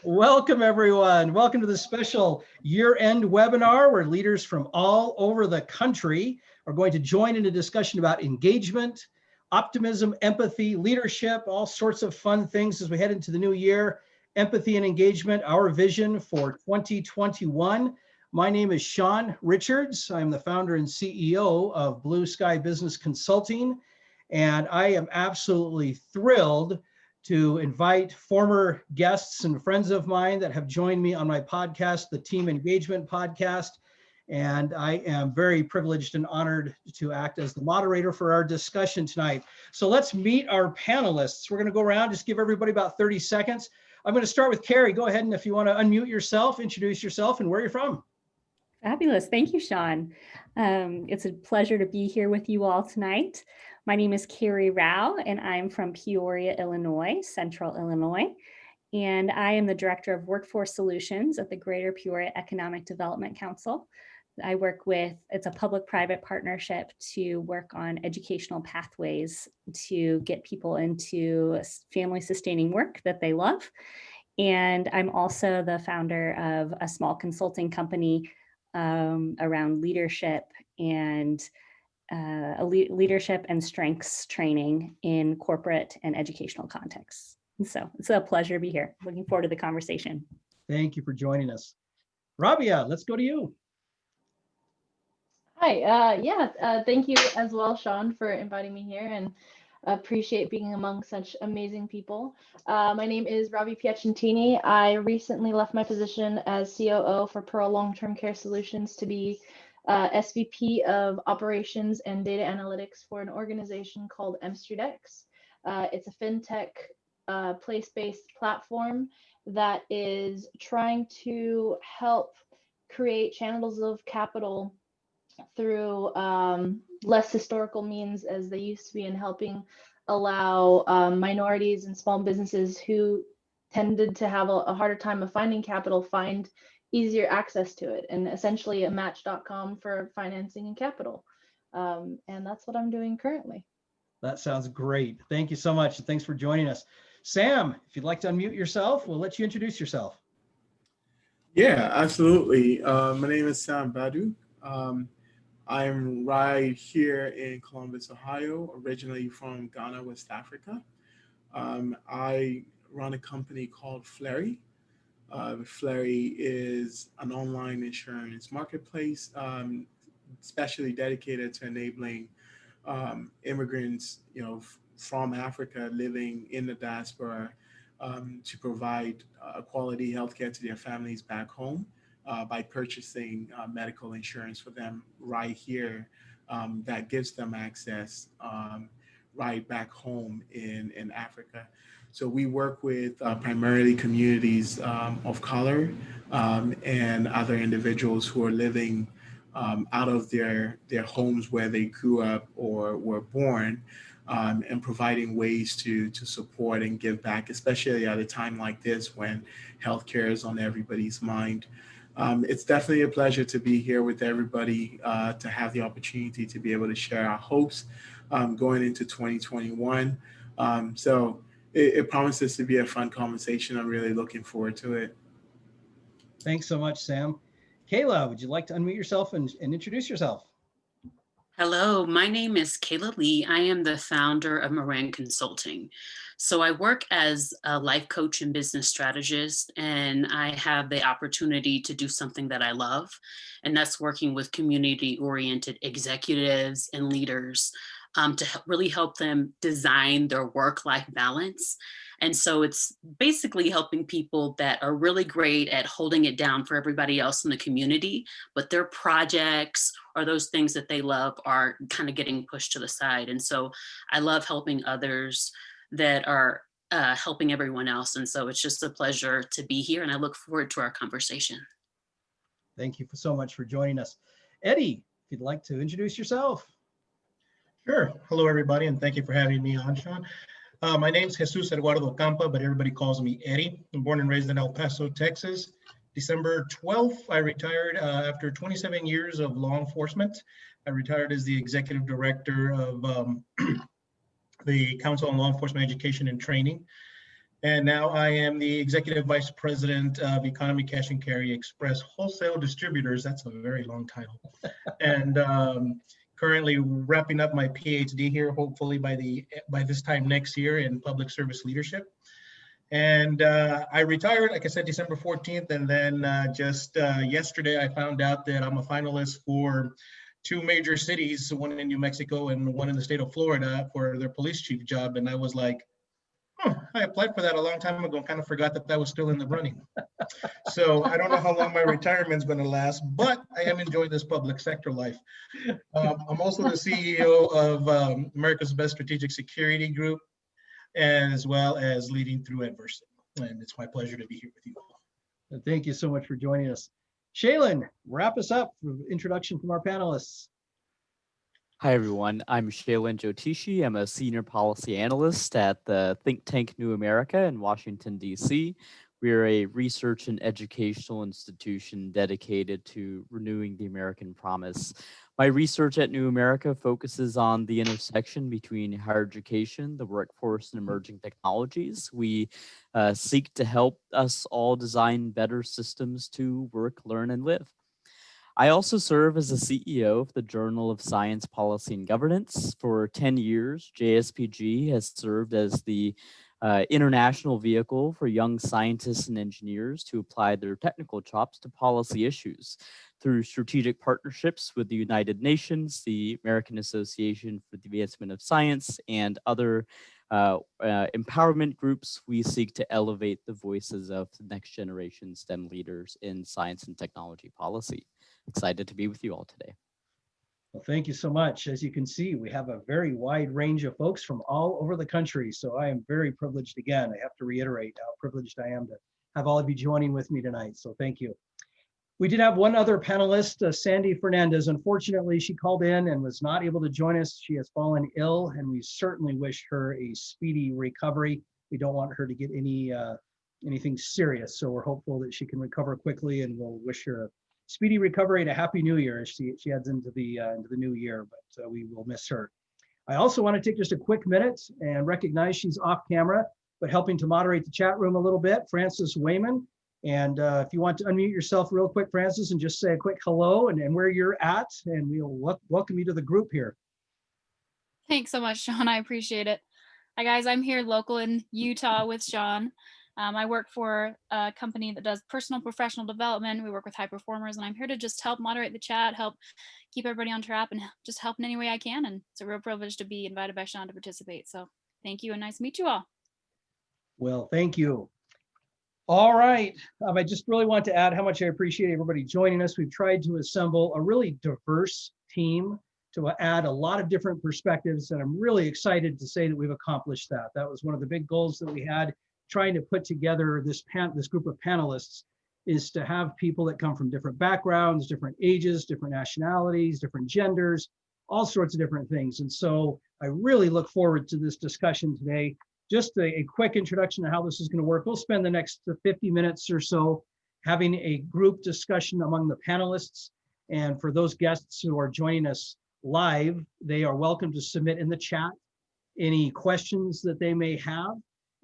Welcome, everyone. Welcome to the special year-end webinar where leaders from all over the country are going to join in a discussion about engagement, optimism, empathy, leadership, all sorts of fun things as we head into the new year. Empathy and engagement, our vision for 2021. My name is Sean Richards. I'm the founder and CEO of Blue Sky Business Consulting, and I am absolutely thrilled to invite former guests and friends of mine that have joined me on my podcast, the Team Engagement Podcast. And I am very privileged and honored to act as the moderator for our discussion tonight. So let's meet our panelists. We're going to go around, just give everybody about 30 seconds. I'm going to start with Carrie. Go ahead, and if you want to unmute yourself, introduce yourself and where you're from. Fabulous. Thank you, Sean. It's a pleasure to be here with you all tonight. My name is Carrie Rao, and I'm from Peoria, Illinois, Central Illinois. And I am the Director of Workforce Solutions at the Greater Peoria Economic Development Council. I work with, it's a public-private partnership to work on educational pathways to get people into family-sustaining work that they love. And I'm also the founder of a small consulting company around leadership and strengths training in corporate and educational contexts. So it's a pleasure to be here. Looking forward to the conversation. Thank you for joining us. Rabia, let's go to you. Hi, thank you as well, Sean, for inviting me here, and appreciate being among such amazing people. My name is Ravi Piacentini. I recently left my position as COO for Pearl Long-Term Care Solutions to be SVP of Operations and Data Analytics for an organization called M-Street-X. It's a fintech place-based platform that is trying to help create channels of capital through less historical means as they used to be, in helping allow minorities and small businesses who tended to have a harder time of finding capital find easier access to it, and essentially a match.com for financing and capital. And that's what I'm doing currently. That sounds great. Thank you so much. And thanks for joining us. Sam, if you'd like to unmute yourself, we'll let you introduce yourself. Yeah, absolutely. My name is Sam Badu. I'm right here in Columbus, Ohio, originally from Ghana, West Africa. I run a company called Flurry. Flurry is an online insurance marketplace, especially dedicated to enabling immigrants, from Africa living in the diaspora, to provide quality healthcare to their families back home. By purchasing medical insurance for them right here, that gives them access right back home in Africa. So we work with primarily communities of color and other individuals who are living out of their homes where they grew up or were born, and providing ways to support and give back, especially at a time like this when healthcare is on everybody's mind. It's definitely a pleasure to be here with everybody, to have the opportunity to be able to share our hopes going into 2021. So it promises to be a fun conversation. I'm really looking forward to it. Thanks so much, Sam. Kayla, would you like to unmute yourself and introduce yourself? Hello, my name is Kayla Lee. I am the founder of Moran Consulting. So I work as a life coach and business strategist, and I have the opportunity to do something that I love, and that's working with community-oriented executives and leaders to really help them design their work-life balance. And so it's basically helping people that are really great at holding it down for everybody else in the community, but their projects or those things that they love are kind of getting pushed to the side. And so I love helping others that are helping everyone else. And so it's just a pleasure to be here, and I look forward to our conversation. Thank you so much for joining us. Eddie, if you'd like to introduce yourself. Sure. Hello, everybody, and thank you for having me on, Sean. My name is Jesus Eduardo Campa, but everybody calls me Eddie. I'm born and raised in El Paso, Texas. December 12th, I retired after 27 years of law enforcement. I retired as the executive director of the Council on Law Enforcement Education and Training. And now I am the Executive Vice President of Economy Cash and Carry Express Wholesale Distributors. That's a very long title. And currently wrapping up my PhD here, hopefully by this time next year, in public service leadership. And I retired, like I said, December 14th. And then just yesterday, I found out that I'm a finalist for 2 major cities, one in New Mexico and one in the state of Florida, for their police chief job. And I was like, I applied for that a long time ago and kind of forgot that was still in the running. So I don't know how long my retirement is going to last, but I am enjoying this public sector life. I'm also the CEO of America's Best Strategic Security Group, and as well as Leading Through Adversity. And it's my pleasure to be here with you all. Thank you so much for joining us. Shaylin, wrap us up for introduction from our panelists. Hi, everyone. I'm Shaylin Jyotishi. I'm a senior policy analyst at the think tank New America in Washington, D.C. We're a research and educational institution dedicated to renewing the American promise. My research at New America focuses on the intersection between higher education, the workforce, and emerging technologies. We seek to help us all design better systems to work, learn, and live. I also serve as the CEO of the Journal of Science, Policy, and Governance. For 10 years, JSPG has served as the international vehicle for young scientists and engineers to apply their technical chops to policy issues through strategic partnerships with the United Nations, the American Association for the Advancement of Science, and other empowerment groups. We seek to elevate the voices of the next generation STEM leaders in science and technology policy. Excited to be with you all today. Well, thank you so much. As you can see, we have a very wide range of folks from all over the country. So I am very privileged again. I have to reiterate how privileged I am to have all of you joining with me tonight. So thank you. We did have one other panelist, Sandy Fernandez. Unfortunately, she called in and was not able to join us. She has fallen ill, and we certainly wish her a speedy recovery. We don't want her to get anything serious. So we're hopeful that she can recover quickly, and we'll wish her a speedy recovery and a happy new year as she heads into the new year, but we will miss her. I also want to take just a quick minute and recognize she's off camera, but helping to moderate the chat room a little bit, Frances Wayman. And if you want to unmute yourself real quick, Frances, and just say a quick hello and where you're at, and we'll welcome you to the group here. Thanks so much, Sean. I appreciate it. Hi, guys. I'm here local in Utah with Sean. I work for a company that does personal professional development. We work with high performers, and I'm here to just help moderate the chat, help keep everybody on track, and just help in any way I can. And it's a real privilege to be invited by Sean to participate. So thank you, and nice to meet you all. Well, thank you. All right. I just really want to add how much I appreciate everybody joining us. We've tried to assemble a really diverse team to add a lot of different perspectives, and I'm really excited to say that we've accomplished that. That was one of the big goals that we had, trying to put together this group of panelists, is to have people that come from different backgrounds, different ages, different nationalities, different genders, all sorts of different things. And so I really look forward to this discussion today. Just a quick introduction to how this is going to work. We'll spend the next 50 minutes or so having a group discussion among the panelists. And for those guests who are joining us live, they are welcome to submit in the chat any questions that they may have.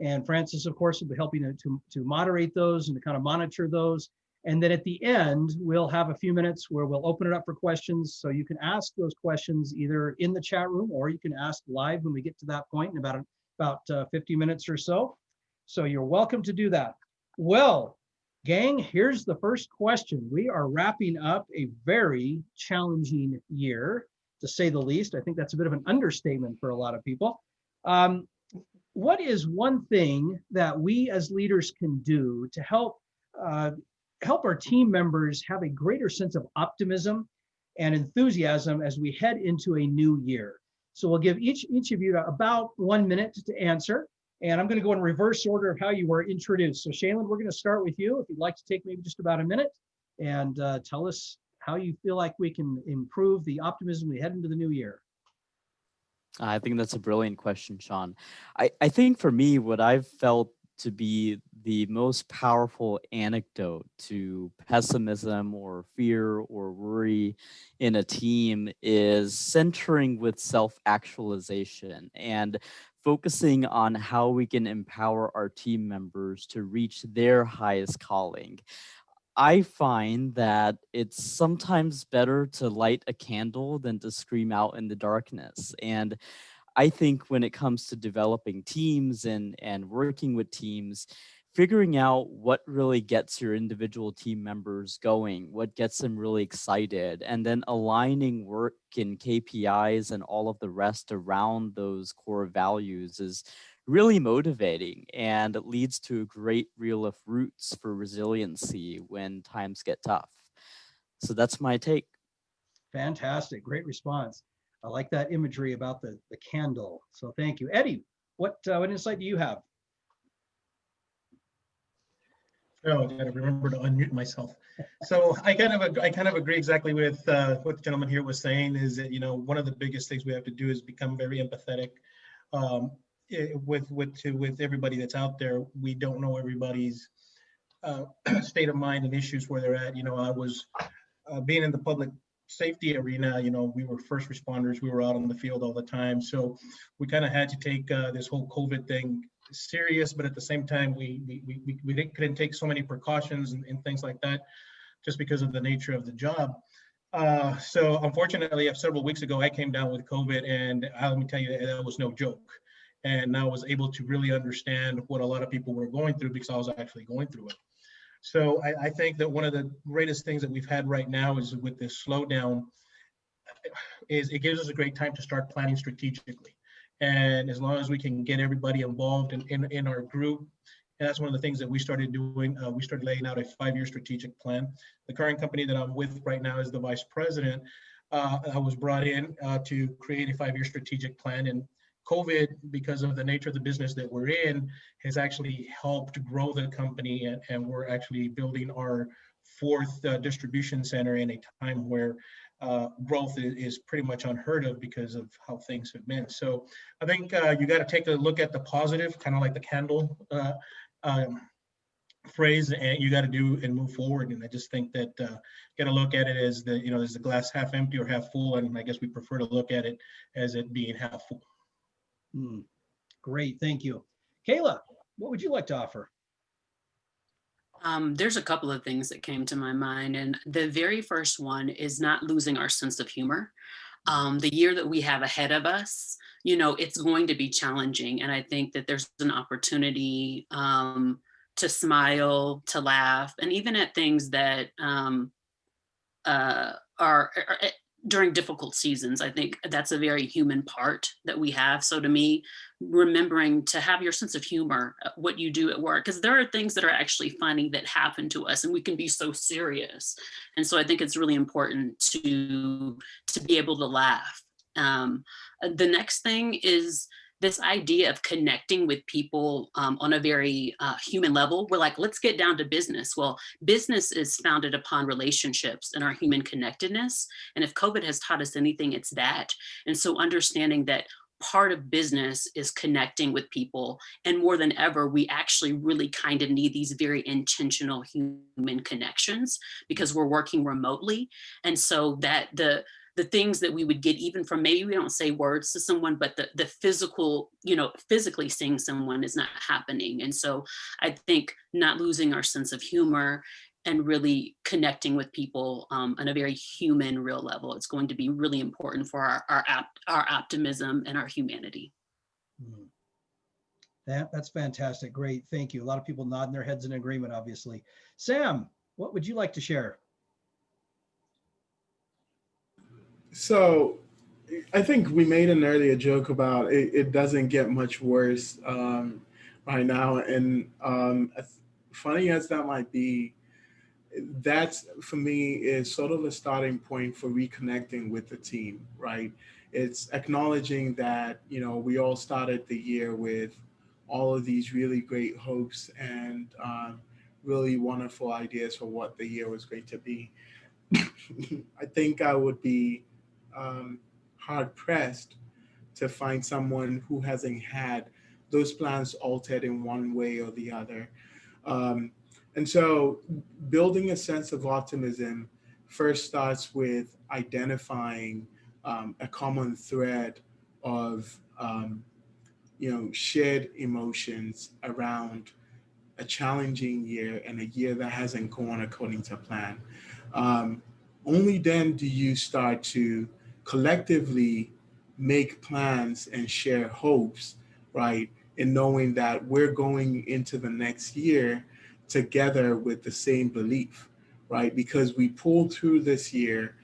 And Frances, of course, will be helping to moderate those and to kind of monitor those. And then at the end, we'll have a few minutes where we'll open it up for questions. So you can ask those questions either in the chat room, or you can ask live when we get to that point in about 50 minutes or so. So you're welcome to do that. Well, gang, here's the first question. We are wrapping up a very challenging year, to say the least. I think that's a bit of an understatement for a lot of people. What is one thing that we as leaders can do to help our team members have a greater sense of optimism and enthusiasm as we head into a new year? So we'll give each of you about 1 minute to answer, and I'm going to go in reverse order of how you were introduced. So Shaylin, we're going to start with you. If you'd like to take maybe just about a minute and tell us how you feel like we can improve the optimism we head into the new year. I think that's a brilliant question, Sean. I think for me, what I've felt to be the most powerful antidote to pessimism or fear or worry in a team is centering with self-actualization and focusing on how we can empower our team members to reach their highest calling. I find that it's sometimes better to light a candle than to scream out in the darkness. And I think when it comes to developing teams and working with teams, figuring out what really gets your individual team members going, what gets them really excited, and then aligning work and KPIs and all of the rest around those core values is really motivating, and it leads to a great reel of roots for resiliency when times get tough. So that's my take. Fantastic, great response. I like that imagery about the candle. So thank you. Eddie, what insight do you have? Oh, I gotta remember to unmute myself. So I kind of agree exactly with what the gentleman here was saying, is that, you know, one of the biggest things we have to do is become very empathetic with everybody that's out there. We don't know everybody's state of mind and issues where they're at. You know, I was being in the public safety arena, you know, we were first responders, we were out on the field all the time. So we kind of had to take this whole COVID thing serious, but at the same time, we couldn't take so many precautions and things like that just because of the nature of the job. So unfortunately, several weeks ago, I came down with COVID, and let me tell you, that was no joke. And I was able to really understand what a lot of people were going through because I was actually going through it. So I think that one of the greatest things that we've had right now is with this slowdown is it gives us a great time to start planning strategically. And as long as we can get everybody involved in our group, and that's one of the things that we started doing. We started laying out a 5-year strategic plan. The current company that I'm with right now is the vice president. I was brought in to create a 5-year strategic plan, and COVID, because of the nature of the business that we're in, has actually helped grow the company, and we're actually building our 4th distribution center in a time where growth is pretty much unheard of because of how things have been. So I think you got to take a look at the positive, kind of like the candle phrase, and you got to do and move forward. And I just think that got to look at it as the, you know, is the glass half empty or half full? And I guess we prefer to look at it as it being half full. Great, thank you. Kayla, what would you like to offer? There's a couple of things that came to my mind, and the very first one is not losing our sense of humor. The year that we have ahead of us, you know, it's going to be challenging, and I think that there's an opportunity to smile, to laugh, and even at things that are during difficult seasons. I think that's a very human part that we have. So to me, remembering to have your sense of humor, what you do at work, because there are things that are actually funny that happen to us and we can be so serious. And so I think it's really important to be able to laugh. The next thing is this idea of connecting with people on a very human level. We're like, let's get down to business. Well, business is founded upon relationships and our human connectedness. And if COVID has taught us anything, it's that. And so understanding that part of business is connecting with people. And more than ever, we actually really kind of need these very intentional human connections because we're working remotely. And so that the things that we would get even from, maybe we don't say words to someone, but the physical, you know, physically seeing someone is not happening. And so I think not losing our sense of humor and really connecting with people on a very human, real level, it's going to be really important for our optimism and our humanity. That's fantastic. Great. Thank you. A lot of people nodding their heads in agreement, obviously. Sam, what would you like to share? So I think we made an earlier joke about it doesn't get much worse right now. And as funny as that might be, that's for me is sort of a starting point for reconnecting with the team, right? It's acknowledging that, you know, we all started the year with all of these really great hopes and really wonderful ideas for what the year was going to be. I think I would be hard pressed to find someone who hasn't had those plans altered in one way or the other. And so building a sense of optimism first starts with identifying a common thread of shared emotions around a challenging year and a year that hasn't gone according to plan. Only then do you start to collectively make plans and share hopes, right? And knowing that we're going into the next year together with the same belief, right? Because we pulled through this year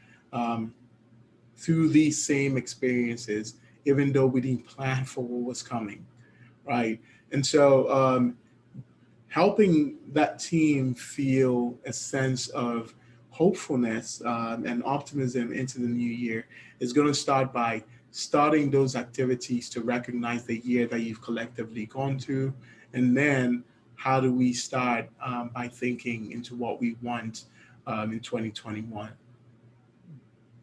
through these same experiences, even though we didn't plan for what was coming, right? And so helping that team feel a sense of hopefulness and optimism into the new year is going to start by starting those activities to recognize the year that you've collectively gone through. And then how do we start by thinking into what we want in 2021?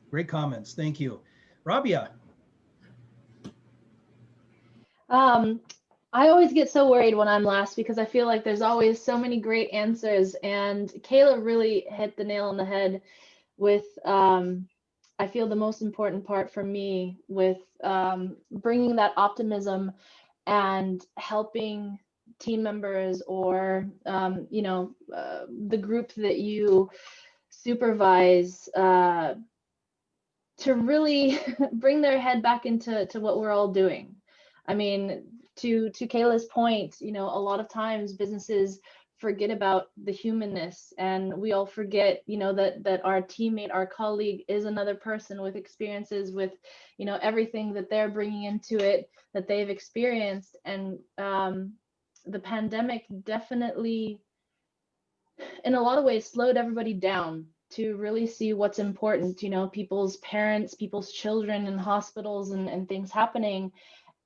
Great comments. Thank you. Rabia. I always get so worried when I'm last because I feel like there's always so many great answers, and Kayla really hit the nail on the head with I feel the most important part for me with bringing that optimism and helping team members or the group that you supervise to really bring their head back into what we're all doing. I mean, to Kayla's point, a lot of times businesses forget about the humanness, and we all forget, that our teammate, our colleague is another person with experiences, with, everything that they're bringing into it, that they've experienced. And the pandemic definitely, in a lot of ways, slowed everybody down to really see what's important, people's parents, people's children in hospitals and things happening.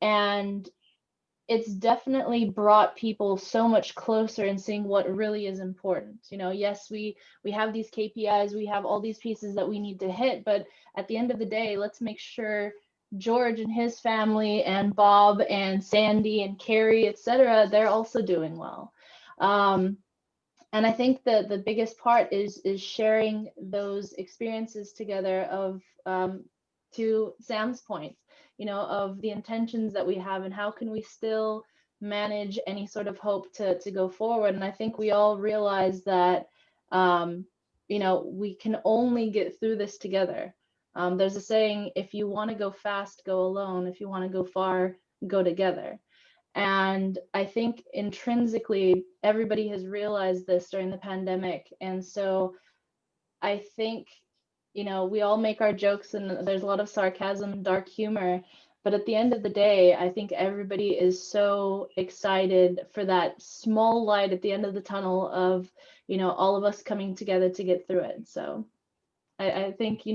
And it's definitely brought people so much closer in seeing what really is important. Yes, we have these KPIs, we have all these pieces that we need to hit, but at the end of the day, let's make sure George and his family and Bob and Sandy and Carrie, etc., they're also doing well. And I think that the biggest part is sharing those experiences together of, to Sam's point, of the intentions that we have and how can we still manage any sort of hope to go forward. And I think we all realize that, we can only get through this together. There's a saying, if you want to go fast, go alone. If you want to go far, go together. And I think intrinsically, everybody has realized this during the pandemic. And so I think, we all make our jokes and there's a lot of sarcasm, dark humor. But at the end of the day, I think everybody is so excited for that small light at the end of the tunnel of, all of us coming together to get through it. So I think,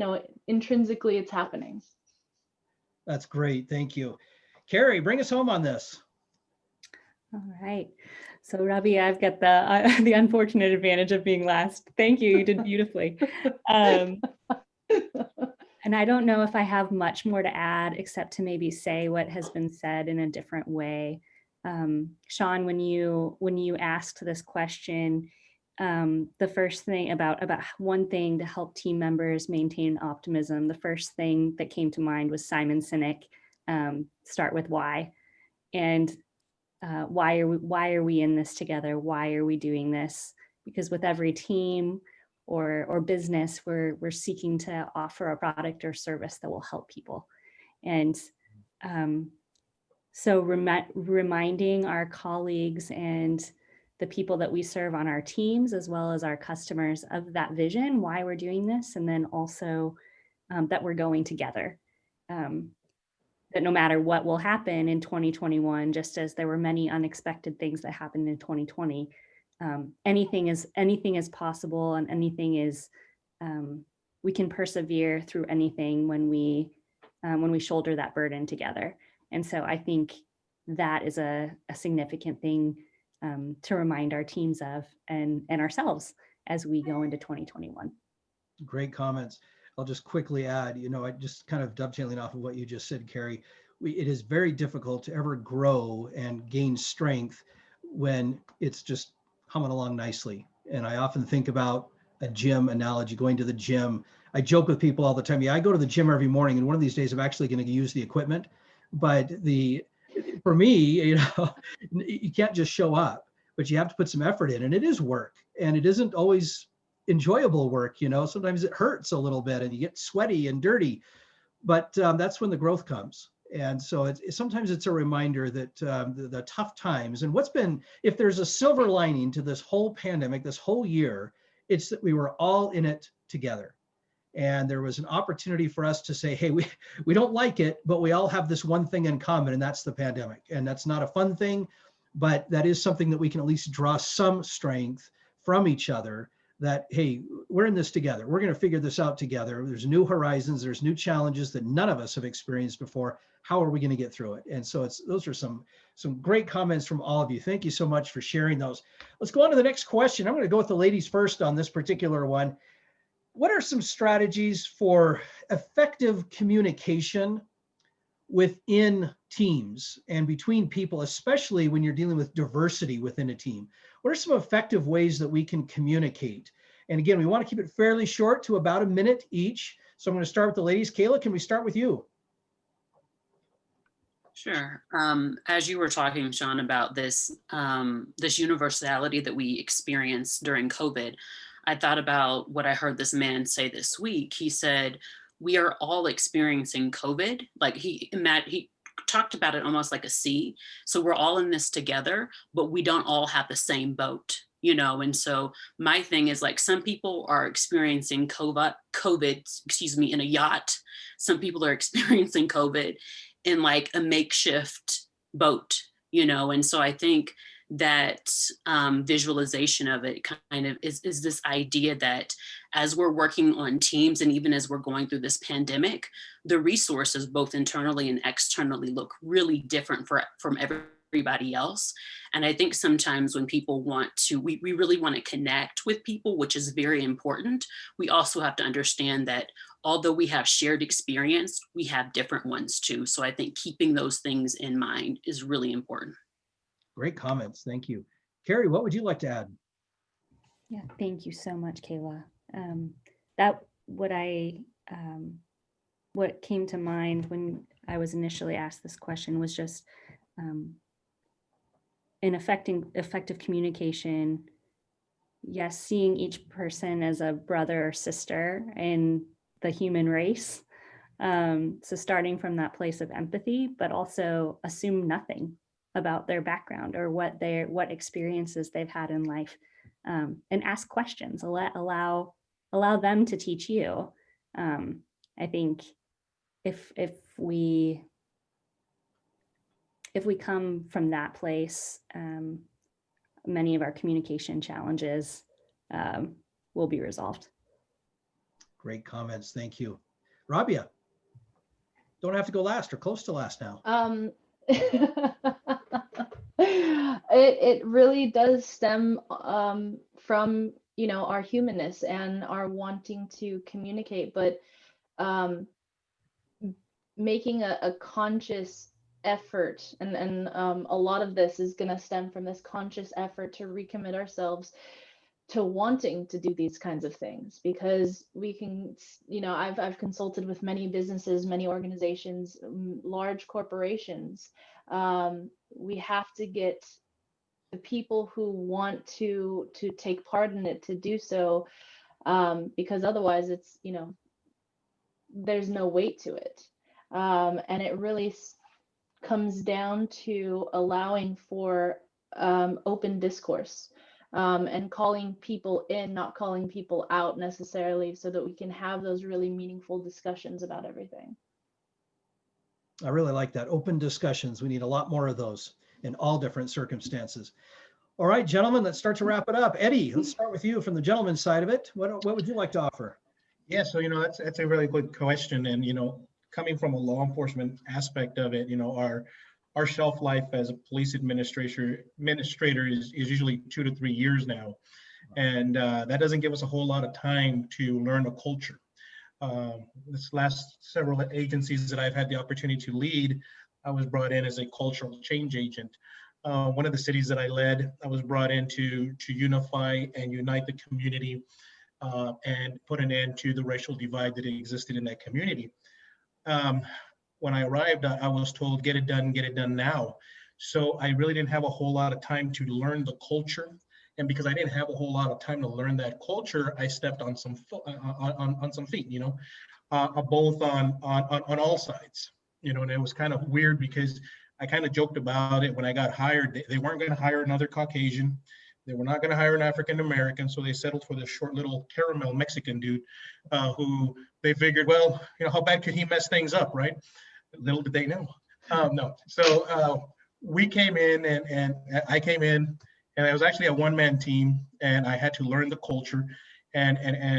intrinsically it's happening. That's great. Thank you. Carrie, bring us home on this. All right. So Robbie, I've got the unfortunate advantage of being last. Thank you. You did beautifully. And I don't know if I have much more to add except to maybe say what has been said in a different way. Sean, when you asked this question, the first thing about one thing to help team members maintain optimism, the first thing that came to mind was Simon Sinek, start with why. And why are we in this together? Why are we doing this? Because with every team or business, we're seeking to offer a product or service that will help people. And so reminding our colleagues and the people that we serve on our teams, as well as our customers, of that vision, why we're doing this, and then also that we're going together. That no matter what will happen in 2021, just as there were many unexpected things that happened in 2020, anything is possible, and anything is, we can persevere through anything when we shoulder that burden together. And so I think that is a significant thing to remind our teams of and ourselves as we go into 2021. Great comments. I'll just quickly add, I just kind of dovetailing off of what you just said, Carrie, it is very difficult to ever grow and gain strength when it's just humming along nicely. And I often think about a gym analogy, going to the gym. I joke with people all the time. Yeah, I go to the gym every morning, and one of these days I'm actually going to use the equipment, but for me, you can't just show up, but you have to put some effort in, and it is work, and it isn't always enjoyable work. Sometimes it hurts a little bit and you get sweaty and dirty, but that's when the growth comes. And so sometimes it's a reminder that the tough times, and if there's a silver lining to this whole pandemic, this whole year, it's that we were all in it together. And there was an opportunity for us to say, hey, we don't like it, but we all have this one thing in common, and that's the pandemic. And that's not a fun thing, but that is something that we can at least draw some strength from each other, that, hey, we're in this together. We're going to figure this out together. There's new horizons. There's new challenges that none of us have experienced before. How are we going to get through it? And so those are some great comments from all of you. Thank you so much for sharing those. Let's go on to the next question. I'm going to go with the ladies first on this particular one. What are some strategies for effective communication within teams and between people, especially when you're dealing with diversity within a team? What are some effective ways that we can communicate? And again, we want to keep it fairly short to about a minute each. So I'm going to start with the ladies. Kayla, can we start with you? Sure. As you were talking, Sean, about this universality that we experienced during COVID, I thought about what I heard this man say this week. He said, we are all experiencing COVID. Like he talked about it almost like a sea. So we're all in this together, but we don't all have the same boat, And so my thing is, like, some people are experiencing COVID, in a yacht. Some people are experiencing COVID in like a makeshift boat, And so I think that visualization of it kind of is this idea that as we're working on teams, and even as we're going through this pandemic, the resources both internally and externally look really different from everybody else. And I think sometimes when people we really want to connect with people, which is very important, we also have to understand that although we have shared experience, we have different ones too. So I think keeping those things in mind is really important. Great comments. Thank you. Carrie, what would you like to add? Yeah, thank you so much, Kayla. What came to mind when I was initially asked this question was just in effective communication. Yes, seeing each person as a brother or sister in the human race. So starting from that place of empathy, but also assume nothing about their background or what experiences they've had in life, and ask questions. Allow them to teach you. I think if we come from that place, many of our communication challenges will be resolved. Great comments. Thank you. Rabia, don't have to go last or close to last now. It really does stem from our humanness and our wanting to communicate, but making a conscious effort, and a lot of this is going to stem from this conscious effort to recommit ourselves to wanting to do these kinds of things, because we can, I've consulted with many businesses, many organizations, large corporations. We have to get the people who want to take part in it to do so, because otherwise it's, there's no weight to it. And it really comes down to allowing for open discourse, and calling people in, not calling people out necessarily, so that we can have those really meaningful discussions about everything. I really like that. Open discussions. We need a lot more of those in all different circumstances. All right, gentlemen, let's start to wrap it up. Eddie, let's start with you from the gentleman's side of it. What would you like to offer? Yeah, so that's a really good question, and coming from a law enforcement aspect of it, our shelf life as a police administrator is usually 2 to 3 years now, and that doesn't give us a whole lot of time to learn a culture. This last several agencies that I've had the opportunity to lead, I was brought in as a cultural change agent. One of the cities that I led, I was brought in to unify and unite the community, and put an end to the racial divide that existed in that community. when I arrived, I was told, get it done now. So I really didn't have a whole lot of time to learn the culture. And because I didn't have a whole lot of time to learn that culture, I stepped on some on some feet, both on all sides, and it was kind of weird because I kind of joked about it when I got hired. They weren't going to hire another Caucasian. They were not going to hire an African American, so they settled for this short little caramel Mexican dude who they figured, well, how bad could he mess things up, right? Little did they know. No. So we came in and I came in and it was actually a one-man team and I had to learn the culture and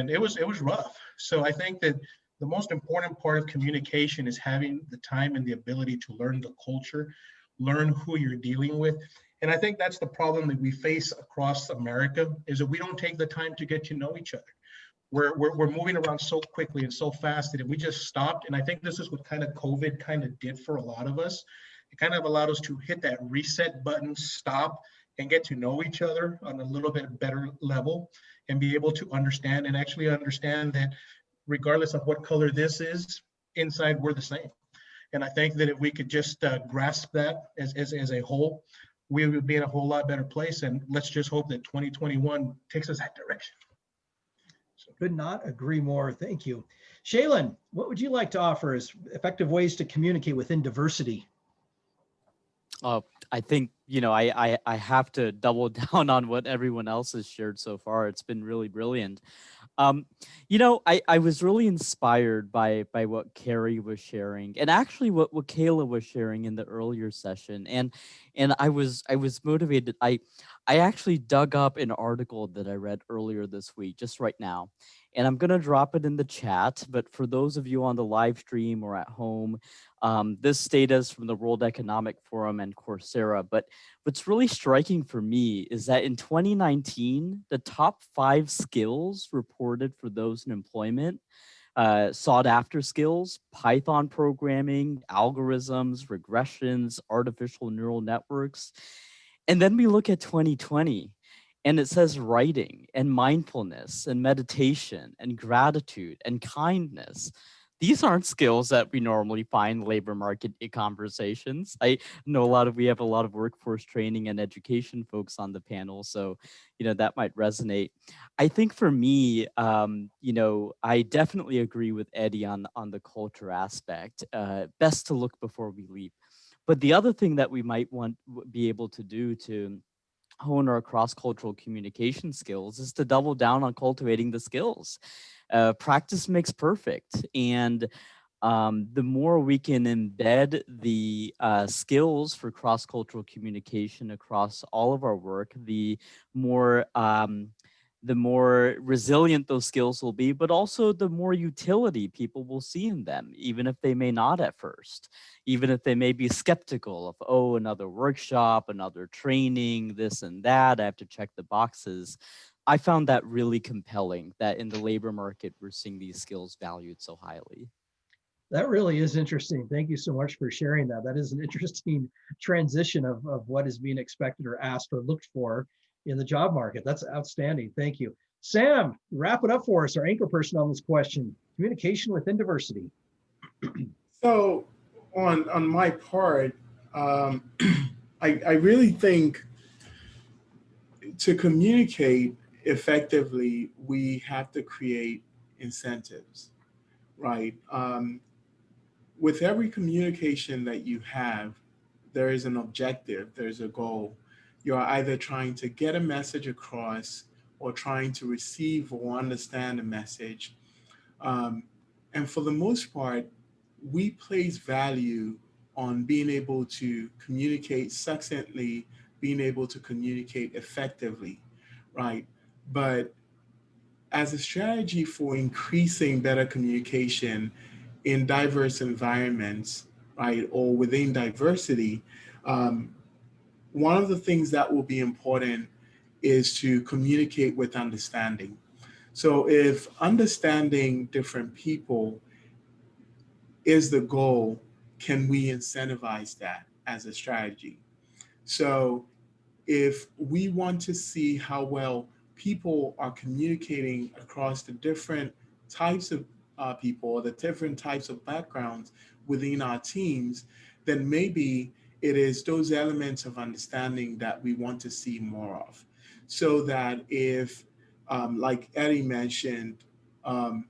it was rough. So I think that the most important part of communication is having the time and the ability to learn the culture, learn who you're dealing with. And I think that's the problem that we face across America is that we don't take the time to get to know each other. We're moving around so quickly and so fast that if we just stopped, and I think this is what kind of COVID kind of did for a lot of us, it kind of allowed us to hit that reset button, stop, and get to know each other on a little bit better level and be able to understand and actually understand that regardless of what color this is, inside we're the same. And I think that if we could just grasp that as a whole, we would be in a whole lot better place. And let's just hope that 2021 takes us that direction. Could not agree more. Thank you. Shaylin, what would you like to offer as effective ways to communicate within diversity? I think, I have to double down on what everyone else has shared so far. It's been really brilliant. I was really inspired by what Carrie was sharing and actually what Kayla was sharing in the earlier session. And I was motivated. I actually dug up an article that I read earlier this week, just right now. And I'm going to drop it in the chat. But for those of you on the live stream or at home, this data is from the World Economic Forum and Coursera. But what's really striking for me is that in 2019, the top 5 skills reported for those in employment, sought after skills, Python programming, algorithms, regressions, artificial neural networks. And then we look at 2020 and it says writing and mindfulness and meditation and gratitude and kindness. These aren't skills that we normally find in labor market conversations. I know we have a lot of workforce training and education folks on the panel, so that might resonate. I think for me, I definitely agree with Eddie on the culture aspect. Best to look before we leap. But the other thing that we might be able to do to hone our cross-cultural communication skills is to double down on cultivating the skills. Practice makes perfect. And the more we can embed the skills for cross-cultural communication across all of our work, the more resilient those skills will be, but also the more utility people will see in them, even if they may not at first, even if they may be skeptical of, oh, another workshop, another training, this and that, I have to check the boxes. I found that really compelling that in the labor market, we're seeing these skills valued so highly. That really is interesting. Thank you so much for sharing that. That is an interesting transition of what is being expected or asked or looked for in the job market. That's outstanding. Thank you. Sam, wrap it up for us, our anchor person on this question, communication within diversity. So on my part, I really think to communicate effectively, we have to create incentives, right? With every communication that you have, there is an objective, there's a goal. You're either trying to get a message across or trying to receive or understand a message. And for the most part, we place value on being able to communicate succinctly, being able to communicate effectively, right? But as a strategy for increasing better communication in diverse environments, right, or within diversity, one of the things that will be important is to communicate with understanding. So if understanding different people is the goal, can we incentivize that as a strategy? So if we want to see how well people are communicating across the different types of people or the different types of backgrounds within our teams, then maybe it is those elements of understanding that we want to see more of. So that if, like Eddie mentioned, um,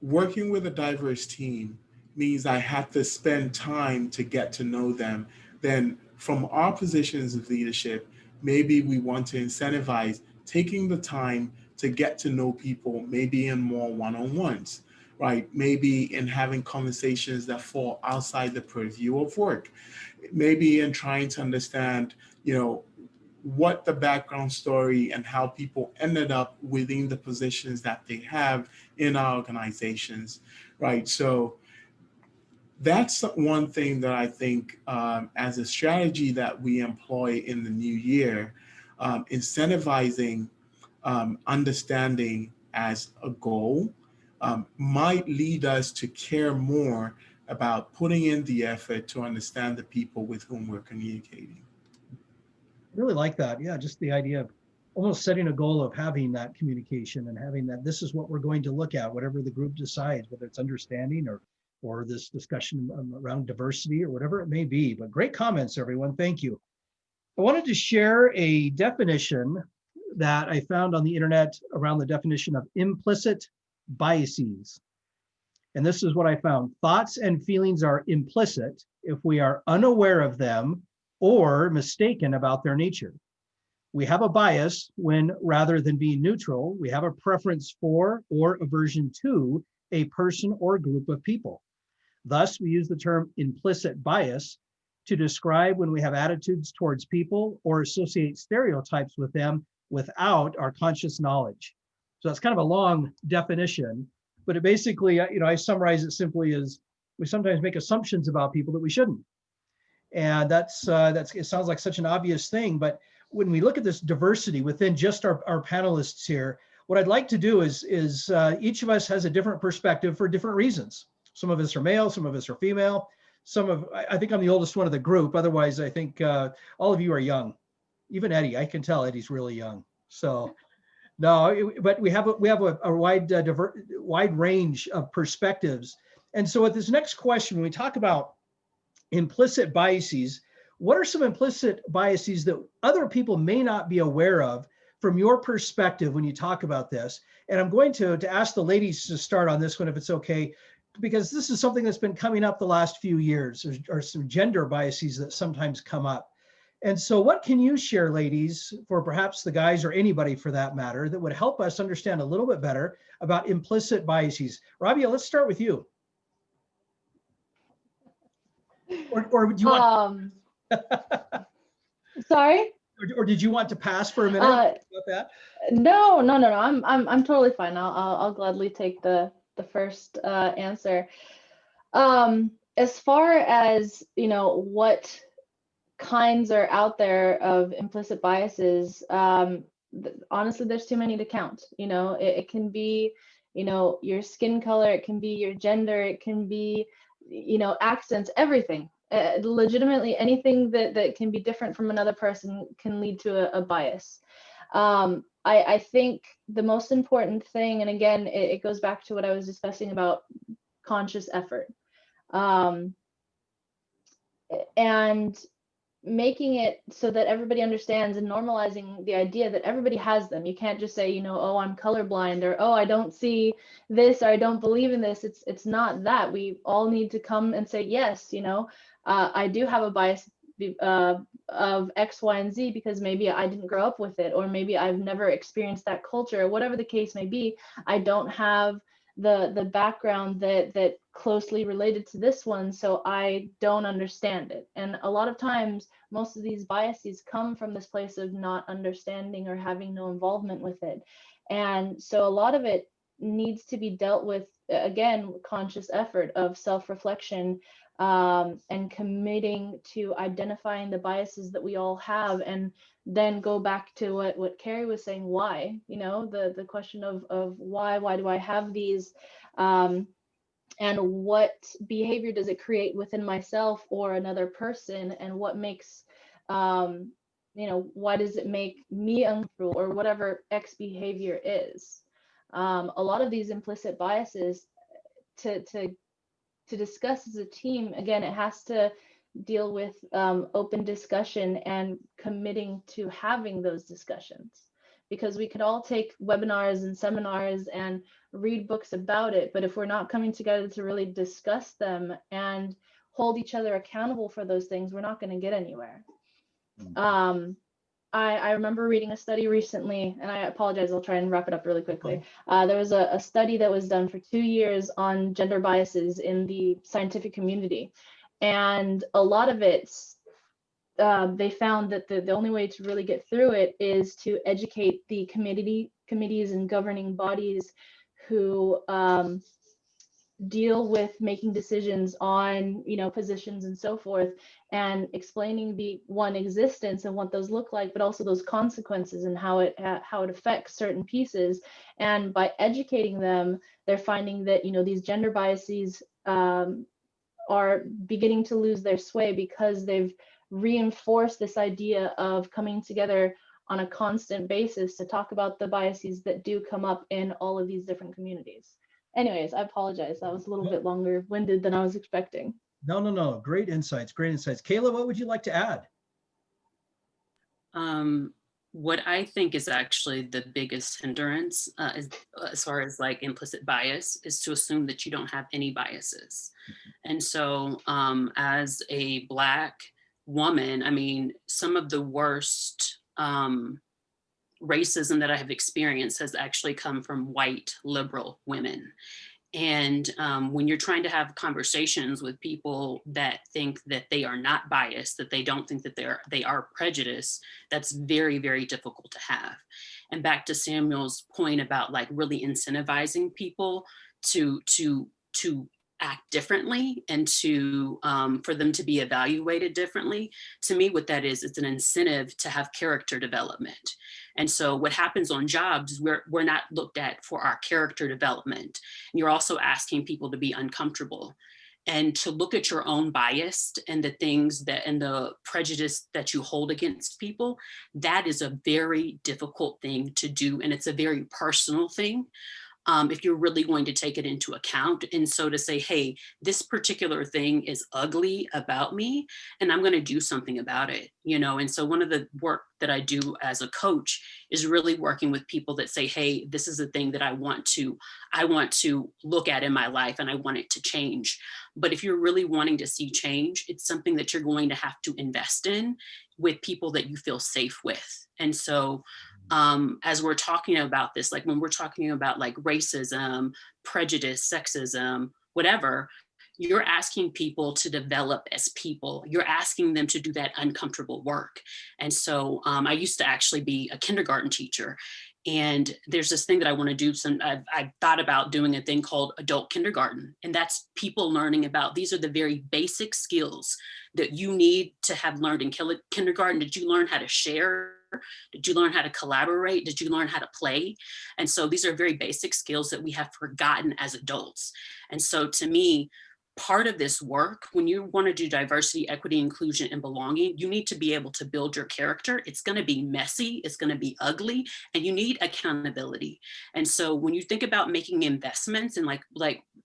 working with a diverse team means I have to spend time to get to know them, then from our positions of leadership, maybe we want to incentivize taking the time to get to know people, maybe in more one-on-ones, right? Maybe in having conversations that fall outside the purview of work, maybe in trying to understand, what the background story and how people ended up within the positions that they have in our organizations, right? So that's one thing that I think, as a strategy that we employ in the new year, incentivizing understanding as a goal might lead us to care more about putting in the effort to understand the people with whom we're communicating. Really like that. Yeah, just the idea of almost setting a goal of having that communication and having that this is what we're going to look at, whatever the group decides, whether it's understanding or this discussion around diversity or whatever it may be. But great comments, everyone. Thank you. I wanted to share a definition that I found on the internet around the definition of implicit biases. And this is what I found. Thoughts and feelings are implicit if we are unaware of them or mistaken about their nature. We have a bias when, rather than being neutral, we have a preference for or aversion to a person or group of people. Thus, we use the term implicit bias to describe when we have attitudes towards people or associate stereotypes with them without our conscious knowledge. So that's kind of a long definition, but it basically, I summarize it simply as we sometimes make assumptions about people that we shouldn't. And that's it sounds like such an obvious thing, but when we look at this diversity within just our panelists here, what I'd like to do is each of us has a different perspective for different reasons. Some of us are male, some of us are female. I think I'm the oldest one of the group. Otherwise, I think all of you are young. Even Eddie, I can tell Eddie's really young. So no, but we have a wide range of perspectives. And so with this next question, when we talk about implicit biases, what are some implicit biases that other people may not be aware of from your perspective when you talk about this? And I'm going to ask the ladies to start on this one, if it's okay, because this is something that's been coming up the last few years. There are some gender biases that sometimes come up. And so what can you share, ladies, for perhaps the guys or anybody for that matter, that would help us understand a little bit better about implicit biases? Rabia, let's start with you. Or do you want? Sorry. Or did you want to pass for a minute about that? No. I'm totally fine. I'll gladly take the first answer. As far as what kinds are out there of implicit biases, honestly, there's too many to count. It can be your skin color, it can be your gender, it can be accents, everything. Legitimately anything that can be different from another person can lead to a bias. I think the most important thing, and again, it goes back to what I was discussing about conscious effort, and making it so that everybody understands and normalizing the idea that everybody has them. You can't just say, oh, I'm colorblind, or oh, I don't see this, or I don't believe in this. It's not that. We all need to come and say, yes, I do have a bias of X, Y, and Z because maybe I didn't grow up with it, or maybe I've never experienced that culture, or whatever the case may be. I don't have the background that closely related to this one, so I don't understand it. And a lot of times, most of these biases come from this place of not understanding or having no involvement with it. And so a lot of it needs to be dealt with, again, conscious effort of self-reflection, and committing to identifying the biases that we all have, and then go back to what Carrie was saying, why, the question of why do I have these, and what behavior does it create within myself or another person, and what makes, why does it make me uncomfortable, or whatever X behavior is. A lot of these implicit biases to discuss as a team, again, it has to deal with open discussion and committing to having those discussions. Because we could all take webinars and seminars and read books about it, but if we're not coming together to really discuss them and hold each other accountable for those things, we're not going to get anywhere. I remember reading a study recently, and I apologize, I'll try and wrap it up really quickly. There was a study that was done for 2 years on gender biases in the scientific community. And a lot of it, they found that the only way to really get through it is to educate the committees and governing bodies who deal with making decisions on, positions and so forth, and explaining the existence and what those look like, but also those consequences and how it affects certain pieces. And by educating them, they're finding that these gender biases are beginning to lose their sway because they've reinforced this idea of coming together on a constant basis to talk about the biases that do come up in all of these different communities. Anyways, I apologize. That was a little bit longer winded than I was expecting. No. Great insights. Great insights. Kayla, what would you like to add? What I think is actually the biggest hindrance as far as like implicit bias is to assume that you don't have any biases. And so as a Black woman, I mean, some of the worst racism that I have experienced has actually come from white liberal women. And when you're trying to have conversations with people that think that they are not biased, that they don't think that they are prejudiced, that's very, very difficult to have. And back to Samuel's point about like really incentivizing people to act differently and to for them to be evaluated differently. To me, what that is, it's an incentive to have character development. And so what happens on jobs, we're not looked at for our character development. And you're also asking people to be uncomfortable and to look at your own bias and the things that and the prejudice that you hold against people. That is a very difficult thing to do. And it's a very personal thing. If you're really going to take it into account. And so to say, hey, this particular thing is ugly about me, and I'm going to do something about it, And so one of the work that I do as a coach is really working with people that say, hey, this is a thing that I want to look at in my life and I want it to change. But if you're really wanting to see change, it's something that you're going to have to invest in with people that you feel safe with. And so as we're talking about this, like when we're talking about like racism, prejudice, sexism, whatever, you're asking people to develop as people. You're asking them to do that uncomfortable work. And so I used to actually be a kindergarten teacher. And there's this thing that I want to do. I've thought about doing a thing called adult kindergarten. And that's people learning about, these are the very basic skills that you need to have learned in kindergarten. Did you learn how to share? Did you learn how to collaborate? Did you learn how to play? And so these are very basic skills that we have forgotten as adults. And so to me, part of this work, when you want to do diversity, equity, inclusion, and belonging, you need to be able to build your character. It's going to be messy, it's going to be ugly, and you need accountability. And so when you think about making investments and like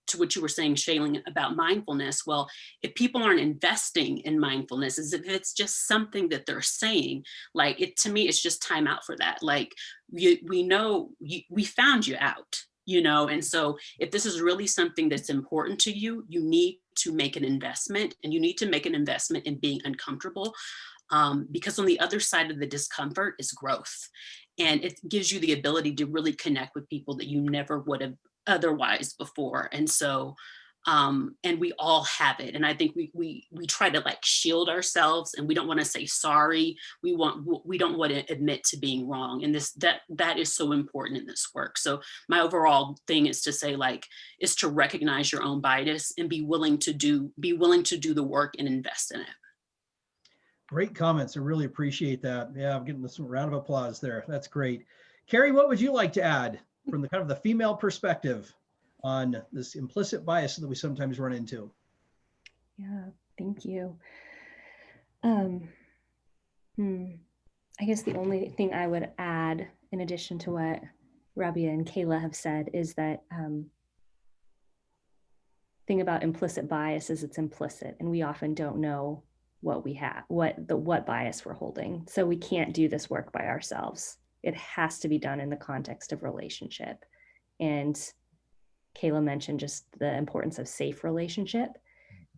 to what you were saying, Shaylin, about mindfulness, well, if people aren't investing in mindfulness, as if it's just something that they're saying, like it, to me, it's just time out for that. Like we know we found you out. And so if this is really something that's important to you, you need to make an investment, and you need to make an investment in being uncomfortable, because on the other side of the discomfort is growth. And it gives you the ability to really connect with people that you never would have otherwise before. And so, and we all have it. And I think we try to like shield ourselves, and we don't want to say sorry. We don't want to admit to being wrong. And that is so important in this work. So my overall thing is to say is to recognize your own bias and be willing to do the work and invest in it. Great comments. I really appreciate that. Yeah, I'm getting this round of applause there. That's great. Carrie, what would you like to add from the kind of the female perspective on this implicit bias that we sometimes run into? Yeah, thank you. I guess the only thing I would add, in addition to what Rabia and Kayla have said is that thing about implicit bias is it's implicit, and we often don't know what we have, what bias we're holding. So we can't do this work by ourselves. It has to be done in the context of relationship. And Kayla mentioned just the importance of safe relationship.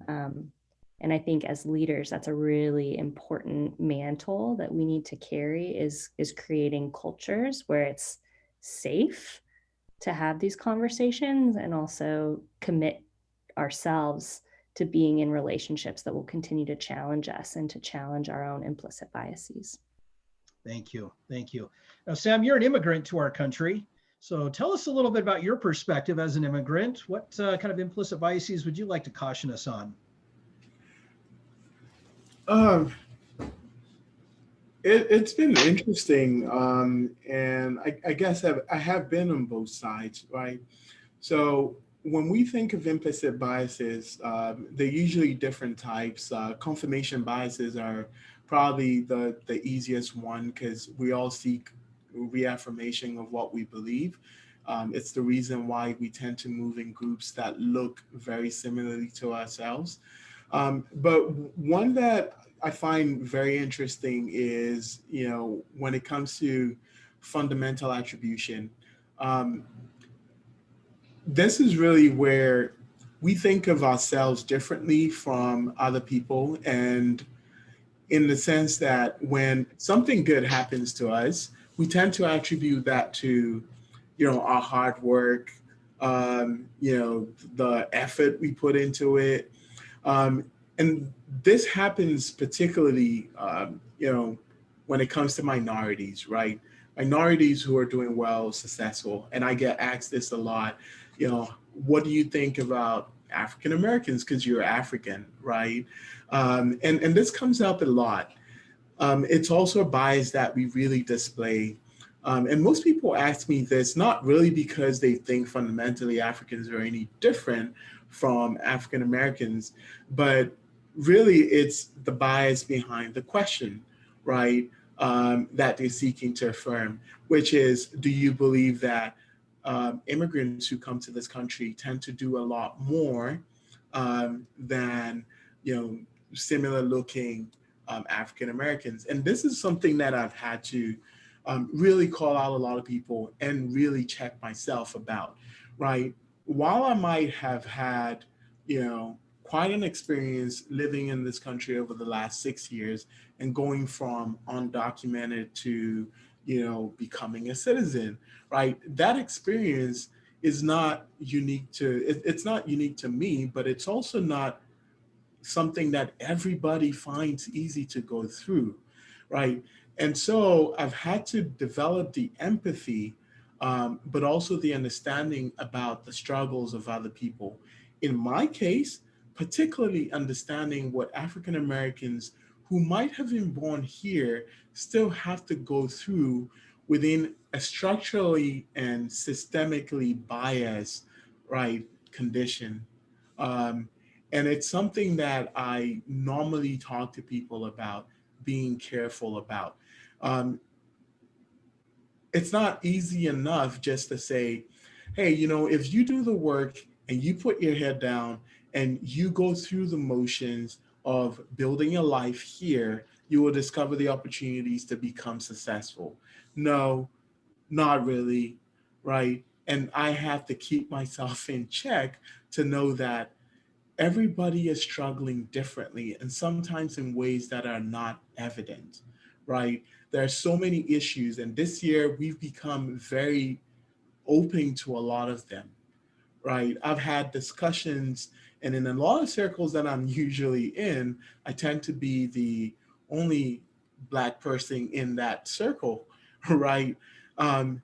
And I think as leaders, that's a really important mantle that we need to carry is creating cultures where it's safe to have these conversations and also commit ourselves to being in relationships that will continue to challenge us and to challenge our own implicit biases. Thank you. Thank you. Now, Sam, you're an immigrant to our country. So tell us a little bit about your perspective as an immigrant. What kind of implicit biases would you like to caution us on? It's been interesting. And I guess I have been on both sides, right? So when we think of implicit biases, they're usually different types. Confirmation biases are probably the easiest one because we all seek reaffirmation of what we believe. It's the reason why we tend to move in groups that look very similarly to ourselves. But one that I find very interesting is, when it comes to fundamental attribution, this is really where we think of ourselves differently from other people. And in the sense that when something good happens to us, we tend to attribute that to, our hard work, the effort we put into it. And this happens particularly, when it comes to minorities, right? Minorities who are doing well, successful. And I get asked this a lot, what do you think about African Americans? Because you're African, right? And this comes up a lot. It's also a bias that we really display. And most people ask me this, not really because they think fundamentally Africans are any different from African Americans, but really it's the bias behind the question, right? That they're seeking to affirm, which is, do you believe that immigrants who come to this country tend to do a lot more than, similar looking African Americans? And this is something that I've had to really call out a lot of people and really check myself about, right? While I might have had, quite an experience living in this country over the last 6 years and going from undocumented to, becoming a citizen, right? That experience is not unique to, it's not unique to me, but it's also not something that everybody finds easy to go through, right? And so I've had to develop the empathy, but also the understanding about the struggles of other people. In my case, particularly understanding what African Americans who might have been born here still have to go through within a structurally and systemically biased, right, condition. And it's something that I normally talk to people about being careful about. It's not easy enough just to say, hey, if you do the work and you put your head down and you go through the motions of building a life here, you will discover the opportunities to become successful. No, not really, right? And I have to keep myself in check to know that everybody is struggling differently and sometimes in ways that are not evident, right? There are so many issues, and this year we've become very open to a lot of them, right? I've had discussions, and in a lot of circles that I'm usually in, I tend to be the only Black person in that circle, right? And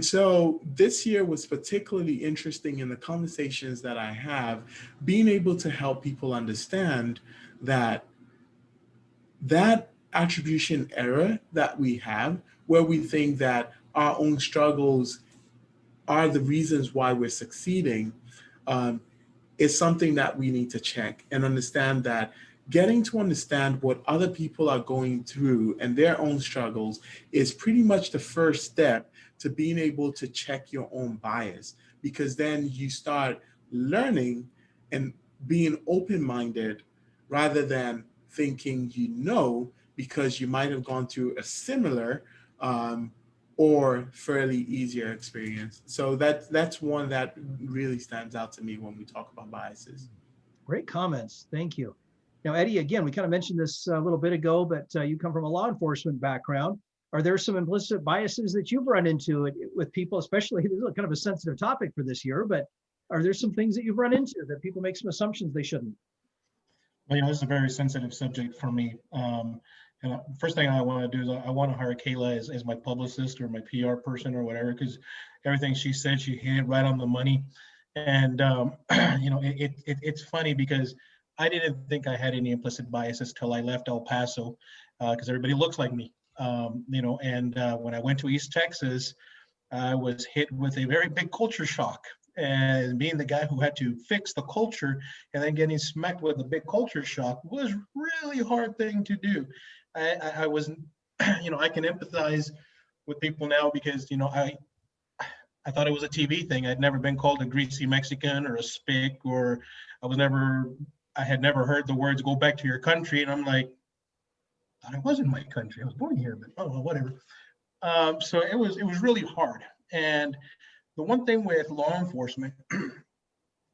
so this year was particularly interesting in the conversations that I have, being able to help people understand that attribution error that we have, where we think that our own struggles are the reasons why we're succeeding, is something that we need to check and understand that getting to understand what other people are going through and their own struggles is pretty much the first step to being able to check your own bias, because then you start learning and being open-minded rather than thinking because you might have gone through a similar or fairly easier experience. So that's one that really stands out to me when we talk about biases. Great comments. Thank you. Now, Eddie, again, we kind of mentioned this a little bit ago, but you come from a law enforcement background. Are there some implicit biases that you've run into with people, especially, this is kind of a sensitive topic for this year, but are there some things that you've run into that people make some assumptions they shouldn't? Well, this is a very sensitive subject for me. And first thing I want to do is I want to hire Kayla as my publicist or my PR person or whatever, because everything she said, she hit it right on the money. And, it's funny because I didn't think I had any implicit biases till I left El Paso, because everybody looks like me. When I went to East Texas, I was hit with a very big culture shock. And being the guy who had to fix the culture and then getting smacked with a big culture shock was really hard thing to do. I was, I can empathize with people now because, I thought it was a TV thing. I'd never been called a greasy Mexican or a spick, or I had never heard the words "go back to your country," and I'm like, I thought it wasn't my country. I was born here, but oh well, whatever. So it was really hard. And the one thing with law enforcement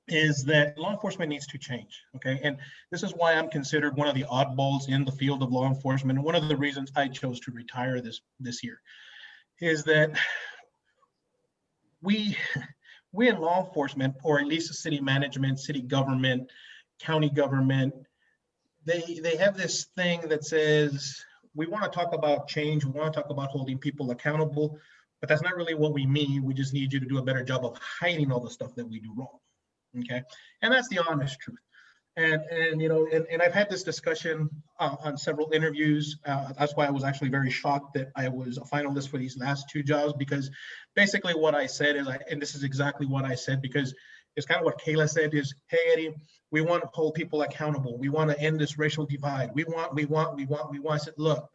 is that law enforcement needs to change. Okay, and this is why I'm considered one of the oddballs in the field of law enforcement. And one of the reasons I chose to retire this year is that we in law enforcement, or at least city management, city government, county government, they have this thing that says we want to talk about change, we want to talk about holding people accountable, but that's not really what we mean. We just need you to do a better job of hiding all the stuff that we do wrong. Okay, and that's the honest truth. And I've had this discussion on several interviews. That's why I was actually very shocked that I was a finalist for these last two jobs, because basically what I said is, and this is exactly what I said, because it's kind of what Kayla said is, hey, Eddie, we want to hold people accountable. We want to end this racial divide. We want. I said, look,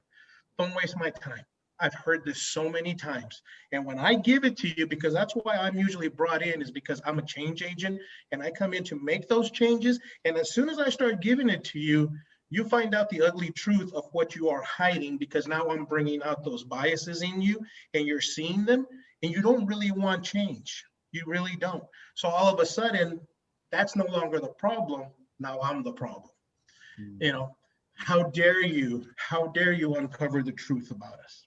don't waste my time. I've heard this so many times. And when I give it to you, because that's why I'm usually brought in, is because I'm a change agent and I come in to make those changes. And as soon as I start giving it to you, you find out the ugly truth of what you are hiding, because now I'm bringing out those biases in you and you're seeing them, and you don't really want change. You really don't. So all of a sudden, that's no longer the problem. Now I'm the problem. How dare you uncover the truth about us?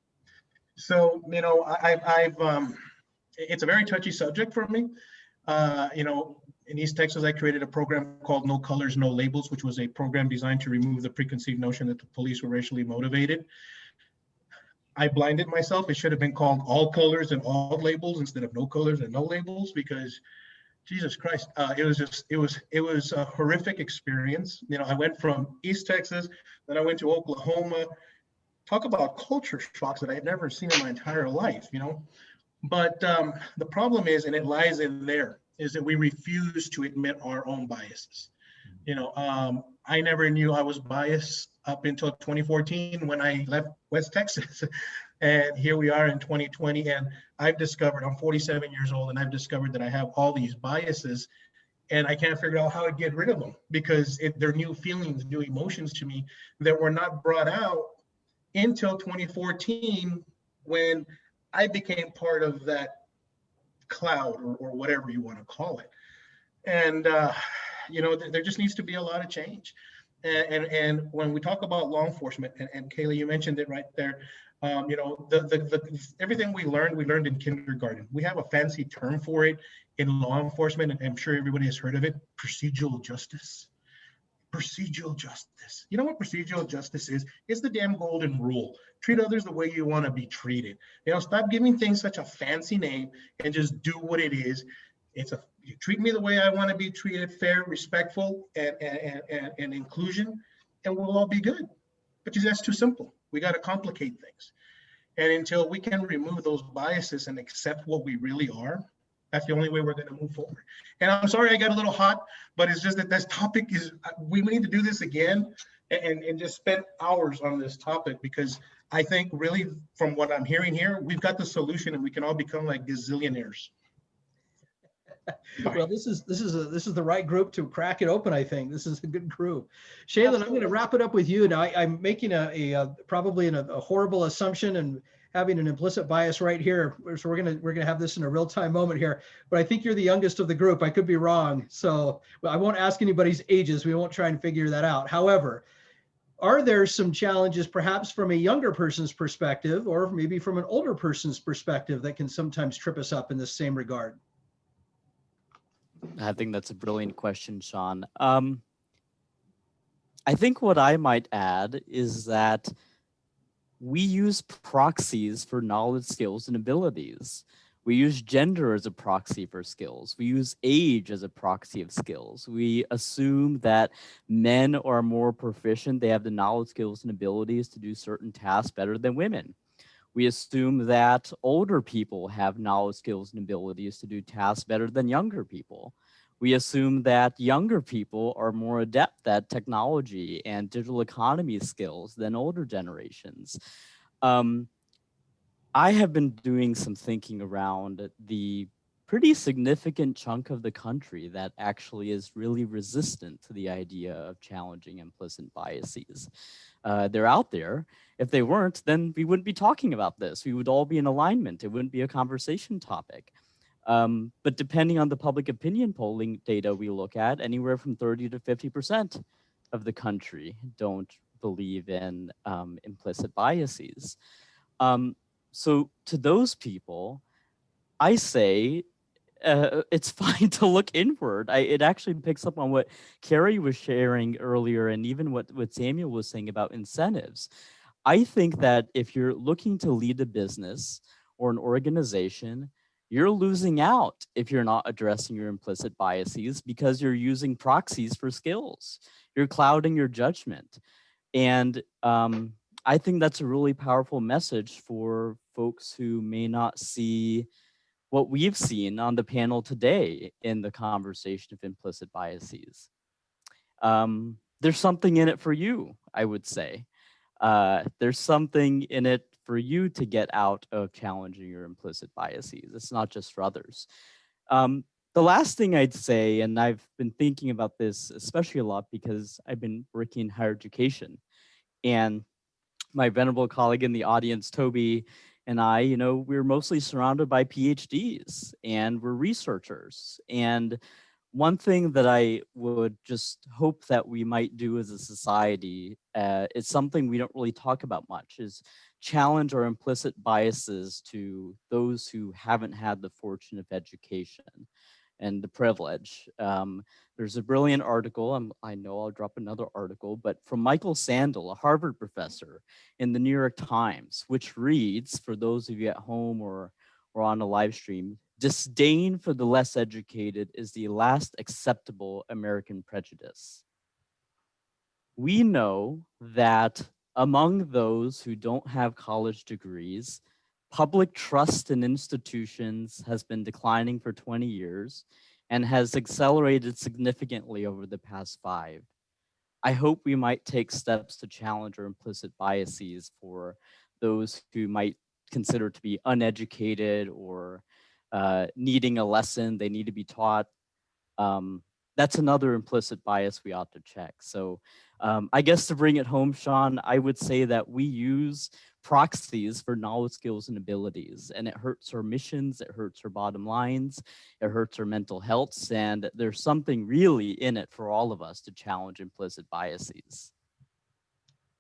So, it's a very touchy subject for me. In East Texas, I created a program called No Colors, No Labels, which was a program designed to remove the preconceived notion that the police were racially motivated. I blinded myself. It should have been called All Colors and All Labels instead of No Colors and No Labels, because Jesus Christ, it was a horrific experience. I went from East Texas, then I went to Oklahoma. Talk about culture shocks that I had never seen in my entire life, But the problem is, and it lies in there, is that we refuse to admit our own biases. I never knew I was biased up until 2014 when I left West Texas. And here we are in 2020, and I'm 47 years old, and I've discovered that I have all these biases, and I can't figure out how to get rid of them, because they're new feelings, new emotions to me that were not brought out until 2014, when I became part of that cloud, or whatever you want to call it. And, there just needs to be a lot of change. And when we talk about law enforcement, and Kayla, you mentioned it right there, everything we learned in kindergarten. We have a fancy term for it in law enforcement, and I'm sure everybody has heard of it: procedural justice. Procedural justice. You know what procedural justice is? It's the damn golden rule. Treat others the way you want to be treated. Stop giving things such a fancy name and just do what it is. You treat me the way I want to be treated, fair, respectful, and inclusion, and we'll all be good. But that's too simple. We got to complicate things. And until we can remove those biases and accept what we really are, that's the only way we're going to move forward. And I'm sorry I got a little hot, but it's just that this topic is, we need to do this again and just spend hours on this topic, because I think really from what I'm hearing here, we've got the solution and we can all become like gazillionaires. Well, this is the right group to crack it open. I think this is a good group. Shaylin, I'm going to wrap it up with you. Now, I'm making probably a horrible assumption and having an implicit bias right here. So we're gonna have this in a real time moment here. But I think you're the youngest of the group. I could be wrong. So I won't ask anybody's ages. We won't try and figure that out. However, are there some challenges perhaps from a younger person's perspective or maybe from an older person's perspective that can sometimes trip us up in this same regard? I think that's a brilliant question, Sean. I think what I might add is that we use proxies for knowledge, skills, and abilities. We use gender as a proxy for skills. We use age as a proxy of skills. We assume that men are more proficient. They have the knowledge, skills, and abilities to do certain tasks better than women. We assume that older people have knowledge, skills, and abilities to do tasks better than younger people. We assume that younger people are more adept at technology and digital economy skills than older generations. I have been doing some thinking around the pretty significant chunk of the country that actually is really resistant to the idea of challenging implicit biases. They're out there. If they weren't, then we wouldn't be talking about this. We would all be in alignment. It wouldn't be a conversation topic. But depending on the public opinion polling data we look at, anywhere from 30 to 50% of the country don't believe in implicit biases. So to those people, I say it's fine to look inward. It actually picks up on what Carrie was sharing earlier and even what Samuel was saying about incentives. I think that if you're looking to lead a business or an organization, you're losing out if you're not addressing your implicit biases because you're using proxies for skills. You're clouding your judgment. And I think that's a really powerful message for folks who may not see what we've seen on the panel today in the conversation of implicit biases. There's something in it for you, I would say. There's something in it for you to get out of challenging your implicit biases. It's not just for others. The last thing I'd say, and I've been thinking about this especially a lot because I've been working in higher education, and my venerable colleague in the audience, Toby, and I, we're mostly surrounded by PhDs and we're researchers. And one thing that I would just hope that we might do as a society, it's something we don't really talk about much, is challenge our implicit biases to those who haven't had the fortune of education and the privilege. There's a brilliant article, I know I'll drop another article, but from Michael Sandel, a Harvard professor, in the New York Times, which reads, for those of you at home or on a live stream, disdain for the less educated is the last acceptable American prejudice. We know that among those who don't have college degrees, public trust in institutions has been declining for 20 years and has accelerated significantly over the past 5. I hope we might take steps to challenge our implicit biases for those who might consider to be uneducated or needing a lesson they need to be taught. That's another implicit bias we ought to check. So I guess to bring it home, Sean, I would say that we use proxies for knowledge, skills, and abilities, and it hurts our missions, it hurts our bottom lines, it hurts our mental health, and there's something really in it for all of us to challenge implicit biases.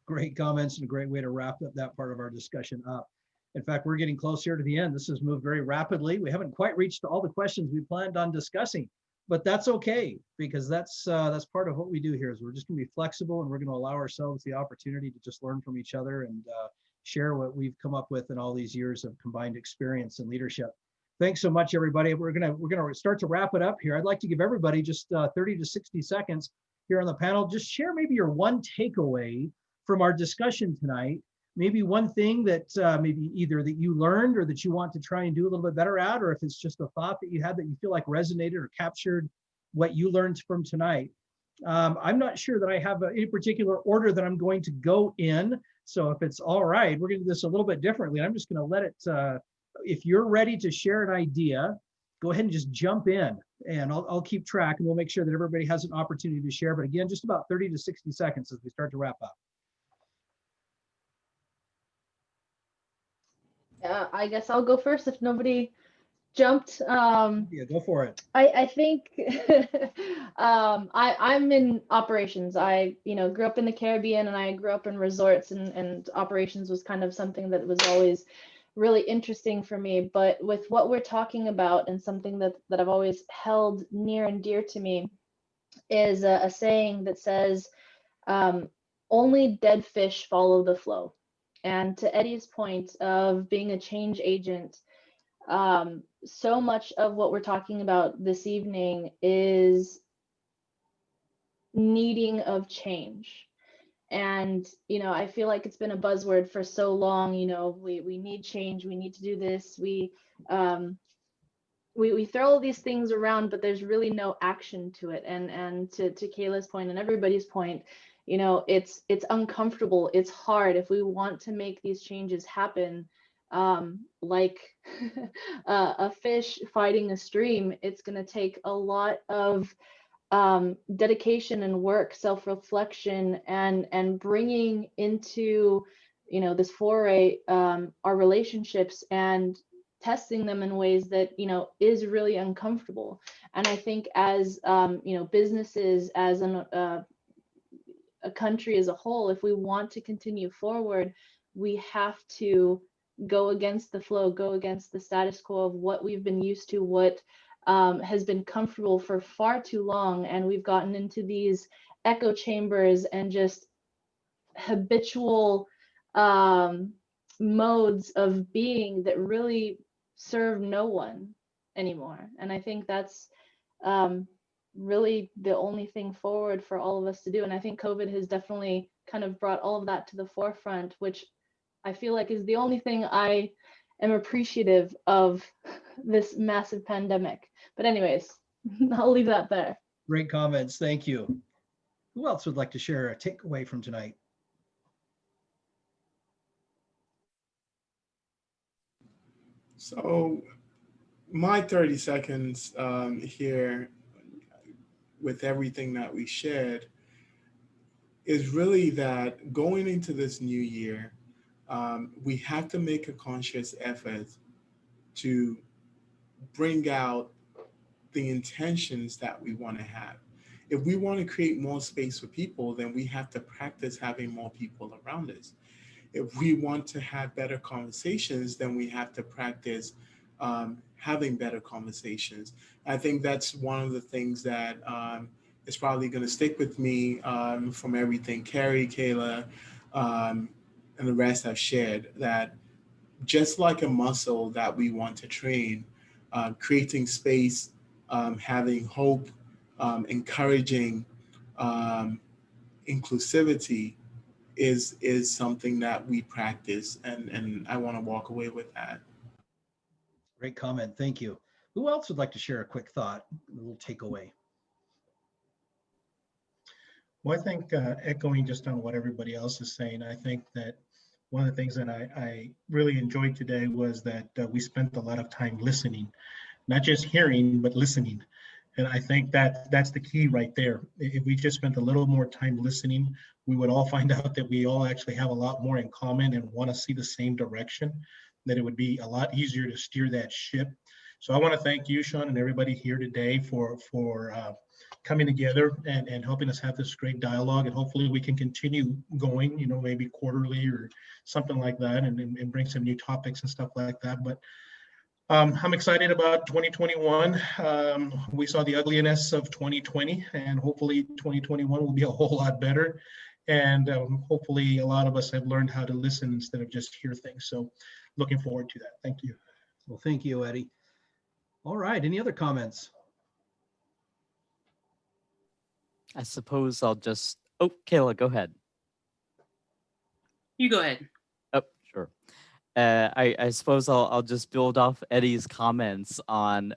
Great comments and a great way to wrap up that part of our discussion up. In fact, we're getting close here to the end. This has moved very rapidly. We haven't quite reached all the questions we planned on discussing, but that's okay, because that's part of what we do here. Is we're just going to be flexible, and we're going to allow ourselves the opportunity to just learn from each other and share what we've come up with in all these years of combined experience and leadership. Thanks so much, everybody. We're gonna start to wrap it up here. I'd like to give everybody just 30 to 60 seconds here on the panel. Just share maybe your one takeaway from our discussion tonight. Maybe one thing that maybe either that you learned or that you want to try and do a little bit better at, or if it's just a thought that you had that you feel like resonated or captured what you learned from tonight. I'm not sure that I have any particular order that I'm going to go in. So if it's all right, we're going to do this a little bit differently. I'm just going to let it, if you're ready to share an idea, go ahead and just jump in, and I'll keep track, and we'll make sure that everybody has an opportunity to share. But again, just about 30 to 60 seconds as we start to wrap up. I guess I'll go first if nobody jumped. Yeah, go for it. I think I'm in operations. I grew up in the Caribbean, and I grew up in resorts, and operations was kind of something that was always really interesting for me. But with what we're talking about, and something that I've always held near and dear to me, is a saying that says, only dead fish follow the flow. And to Eddie's point of being a change agent, so much of what we're talking about this evening is needing of change. And I feel like it's been a buzzword for so long. We need change, we need to do this, we throw all these things around, but there's really no action to it. And to Kayla's point and everybody's point, it's uncomfortable, it's hard. If we want to make these changes happen, like a fish fighting a stream, it's going to take a lot of dedication and work, self-reflection, and bringing into this foray our relationships and testing them in ways that is really uncomfortable. And I think as businesses, as a country as a whole, if we want to continue forward, we have to go against the flow, go against the status quo of what we've been used to, what has been comfortable for far too long. And we've gotten into these echo chambers and just habitual modes of being that really serve no one anymore. And I think that's really the only thing forward for all of us to do. And I think COVID has definitely kind of brought all of that to the forefront, which I feel like is the only thing I am appreciative of this massive pandemic. But anyways, I'll leave that there. Great comments. Thank you. Who else would like to share a takeaway from tonight? So my 30 seconds here with everything that we shared is really that going into this new year, we have to make a conscious effort to bring out the intentions that we want to have. If we want to create more space for people, then we have to practice having more people around us. If we want to have better conversations, then we have to practice having better conversations. I think that's one of the things that is probably going to stick with me from everything Carrie, Kayla, and the rest have shared, that just like a muscle that we want to train, creating space, having hope, encouraging inclusivity is something that we practice, and I want to walk away with that. Great comment. Thank you. Who else would like to share a quick thought, a little takeaway? Well, I think echoing just on what everybody else is saying, I think that one of the things that I really enjoyed today was that we spent a lot of time listening, not just hearing, but listening. And I think that's the key right there. If we just spent a little more time listening, we would all find out that we all actually have a lot more in common and want to see the same direction, that it would be a lot easier to steer that ship. So I want to thank you, Sean, and everybody here today for coming together and helping us have this great dialogue. And hopefully we can continue going, maybe quarterly or something like that, and bring some new topics and stuff like that. But I'm excited about 2021. We saw the ugliness of 2020, and hopefully 2021 will be a whole lot better. And hopefully a lot of us have learned how to listen instead of just hear things. So looking forward to that. Thank you. Well, thank you, Eddie. All right, any other comments? I suppose I'll just, oh, Kayla, go ahead. You go ahead. Oh, sure. I suppose I'll just build off Eddie's comments on,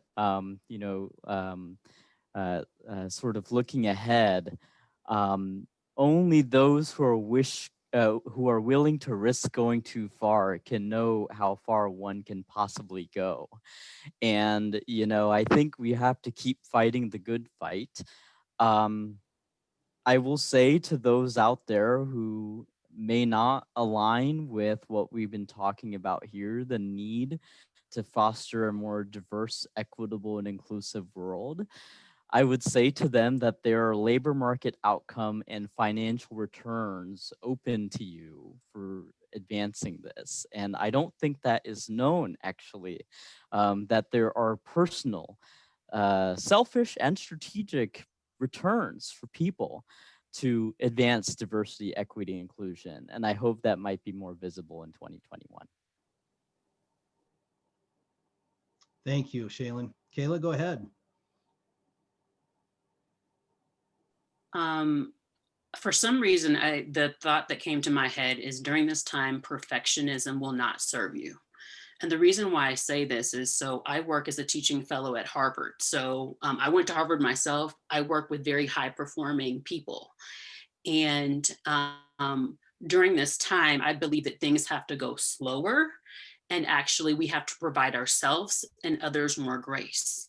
sort of looking ahead. Only those who are who are willing to risk going too far can know how far one can possibly go. And, you know, I think we have to keep fighting the good fight. I will say to those out there who may not align with what we've been talking about here, the need to foster a more diverse, equitable, and inclusive world, I would say to them that there are labor market outcome and financial returns open to you for advancing this. And I don't think that is known, actually, that there are personal, selfish, and strategic returns for people to advance diversity, equity, inclusion. And I hope that might be more visible in 2021. Thank you, Shaylin. Kayla, go ahead. For some reason, the thought that came to my head is during this time, perfectionism will not serve you. And the reason why I say this is, so I work as a teaching fellow at Harvard. So I went to Harvard myself. I work with very high performing people. And during this time, I believe that things have to go slower. And actually, we have to provide ourselves and others more grace.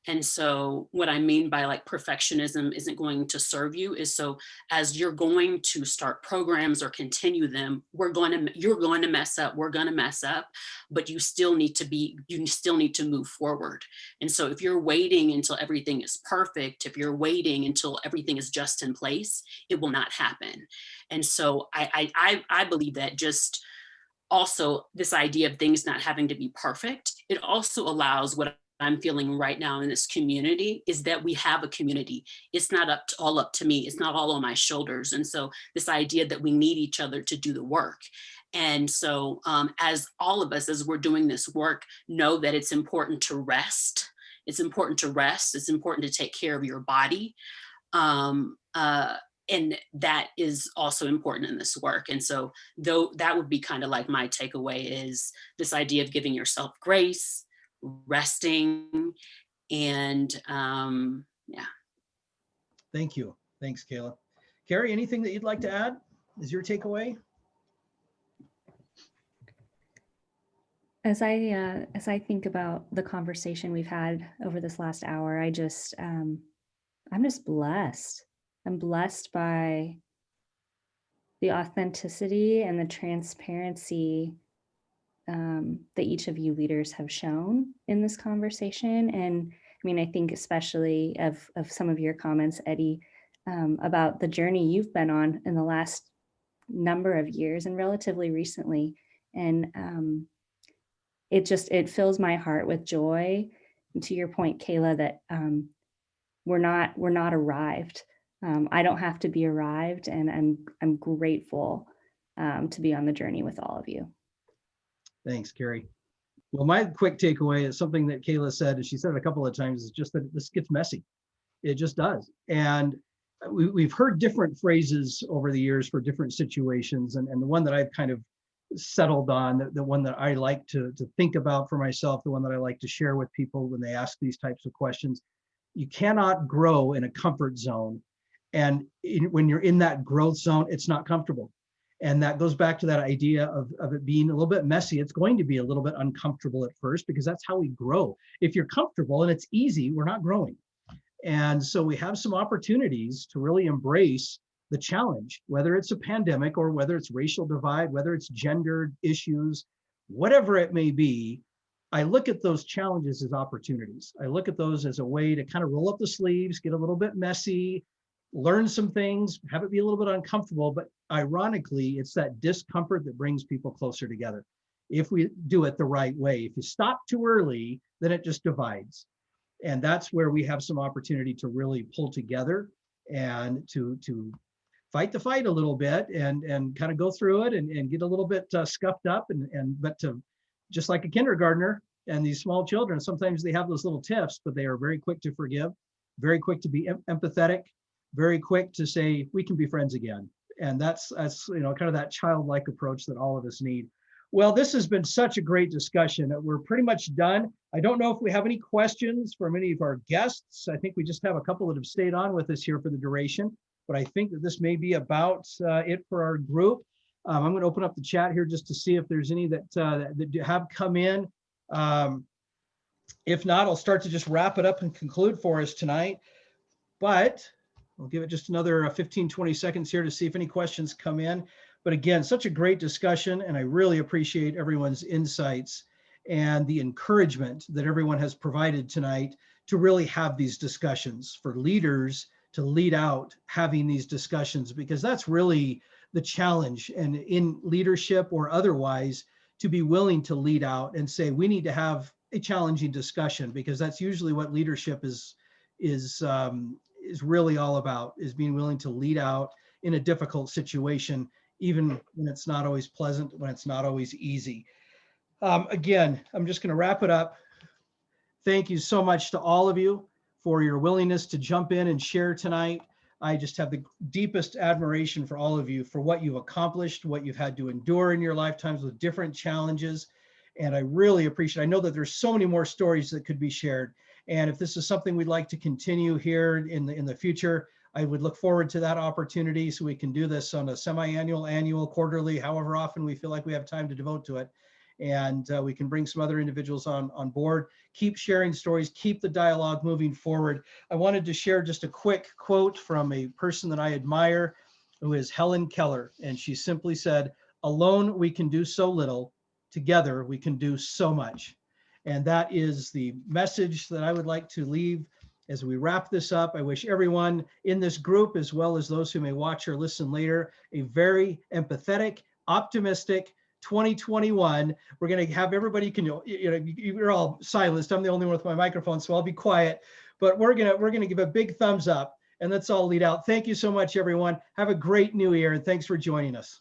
And so what I mean by like perfectionism isn't going to serve you is, so as you're going to start programs or continue them, you're going to mess up, we're going to mess up, but you still need to move forward. And so if you're waiting until everything is perfect, if you're waiting until everything is just in place, it will not happen. And so I believe that just also this idea of things not having to be perfect, it also allows what I'm feeling right now in this community is that we have a community. It's not all up to me. It's not all on my shoulders. And so this idea that we need each other to do the work. And so as all of us, as we're doing this work, know that it's important to rest. It's important to rest. It's important to take care of your body. And that is also important in this work. And so though that would be kind of like my takeaway is this idea of giving yourself grace, resting, and yeah. Thank you. Thanks, Kayla. Carrie, anything that you'd like to add is your takeaway? As I think about the conversation we've had over this last hour, I'm just blessed. I'm blessed by the authenticity and the transparency that each of you leaders have shown in this conversation. And I mean, I think especially of some of your comments, Eddie, about the journey you've been on in the last number of years and relatively recently. And it fills my heart with joy. And to your point, Kayla, that we're not arrived. I don't have to be arrived, and I'm grateful to be on the journey with all of you. Thanks, Carrie. Well, my quick takeaway is something that Kayla said, and she said it a couple of times, is just that this gets messy. It just does. And we've heard different phrases over the years for different situations. And the one that I've kind of settled on, the one that I like to think about for myself, the one that I like to share with people when they ask these types of questions, you cannot grow in a comfort zone. And when you're in that growth zone, it's not comfortable. And that goes back to that idea of it being a little bit messy. It's going to be a little bit uncomfortable at first because that's how we grow. If you're comfortable and it's easy, we're not growing. And so we have some opportunities to really embrace the challenge, whether it's a pandemic or whether it's racial divide, whether it's gender issues, whatever it may be. I look at those challenges as opportunities. I look at those as a way to kind of roll up the sleeves, get a little bit messy, learn some things, have it be a little bit uncomfortable, but ironically, it's that discomfort that brings people closer together. If we do it the right way, if you stop too early, then it just divides. And that's where we have some opportunity to really pull together and to fight the fight a little bit and kind of go through it and get a little bit scuffed up but to, just like a kindergartner and these small children, sometimes they have those little tiffs, but they are very quick to forgive, very quick to be empathetic, very quick to say, we can be friends again. And that's kind of that childlike approach that all of us need. Well, this has been such a great discussion. We're pretty much done. I don't know if we have any questions from any of our guests. I think we just have a couple that have stayed on with us here for the duration, but I think that this may be about it for our group. I'm going to open up the chat here just to see if there's any that have come in. If not, I'll start to just wrap it up and conclude for us tonight. But we'll give it just another 15, 20 seconds here to see if any questions come in. But again, such a great discussion, and I really appreciate everyone's insights and the encouragement that everyone has provided tonight to really have these discussions, for leaders to lead out having these discussions, because that's really the challenge, and in leadership or otherwise, to be willing to lead out and say, we need to have a challenging discussion, because that's usually what leadership is really all about, is being willing to lead out in a difficult situation, even when it's not always pleasant, when it's not always easy. Again, I'm just going to wrap it up. Thank you so much to all of you for your willingness to jump in and share tonight. I just have the deepest admiration for all of you for what you've accomplished, what you've had to endure in your lifetimes with different challenges. And I really appreciate it. I know that there's so many more stories that could be shared. And if this is something we'd like to continue here in the future, I would look forward to that opportunity, so we can do this on a semi-annual, annual, quarterly, however often we feel like we have time to devote to it. And we can bring some other individuals on board, keep sharing stories, keep the dialogue moving forward. I wanted to share just a quick quote from a person that I admire, who is Helen Keller. And she simply said, "Alone we can do so little, together we can do so much." And that is the message that I would like to leave as we wrap this up. I wish everyone in this group, as well as those who may watch or listen later, a very empathetic, optimistic 2021. We're going to have everybody, you're all silenced. I'm the only one with my microphone, so I'll be quiet. But we're going to give a big thumbs up, and let's all lead out. Thank you so much, everyone. Have a great new year, and thanks for joining us.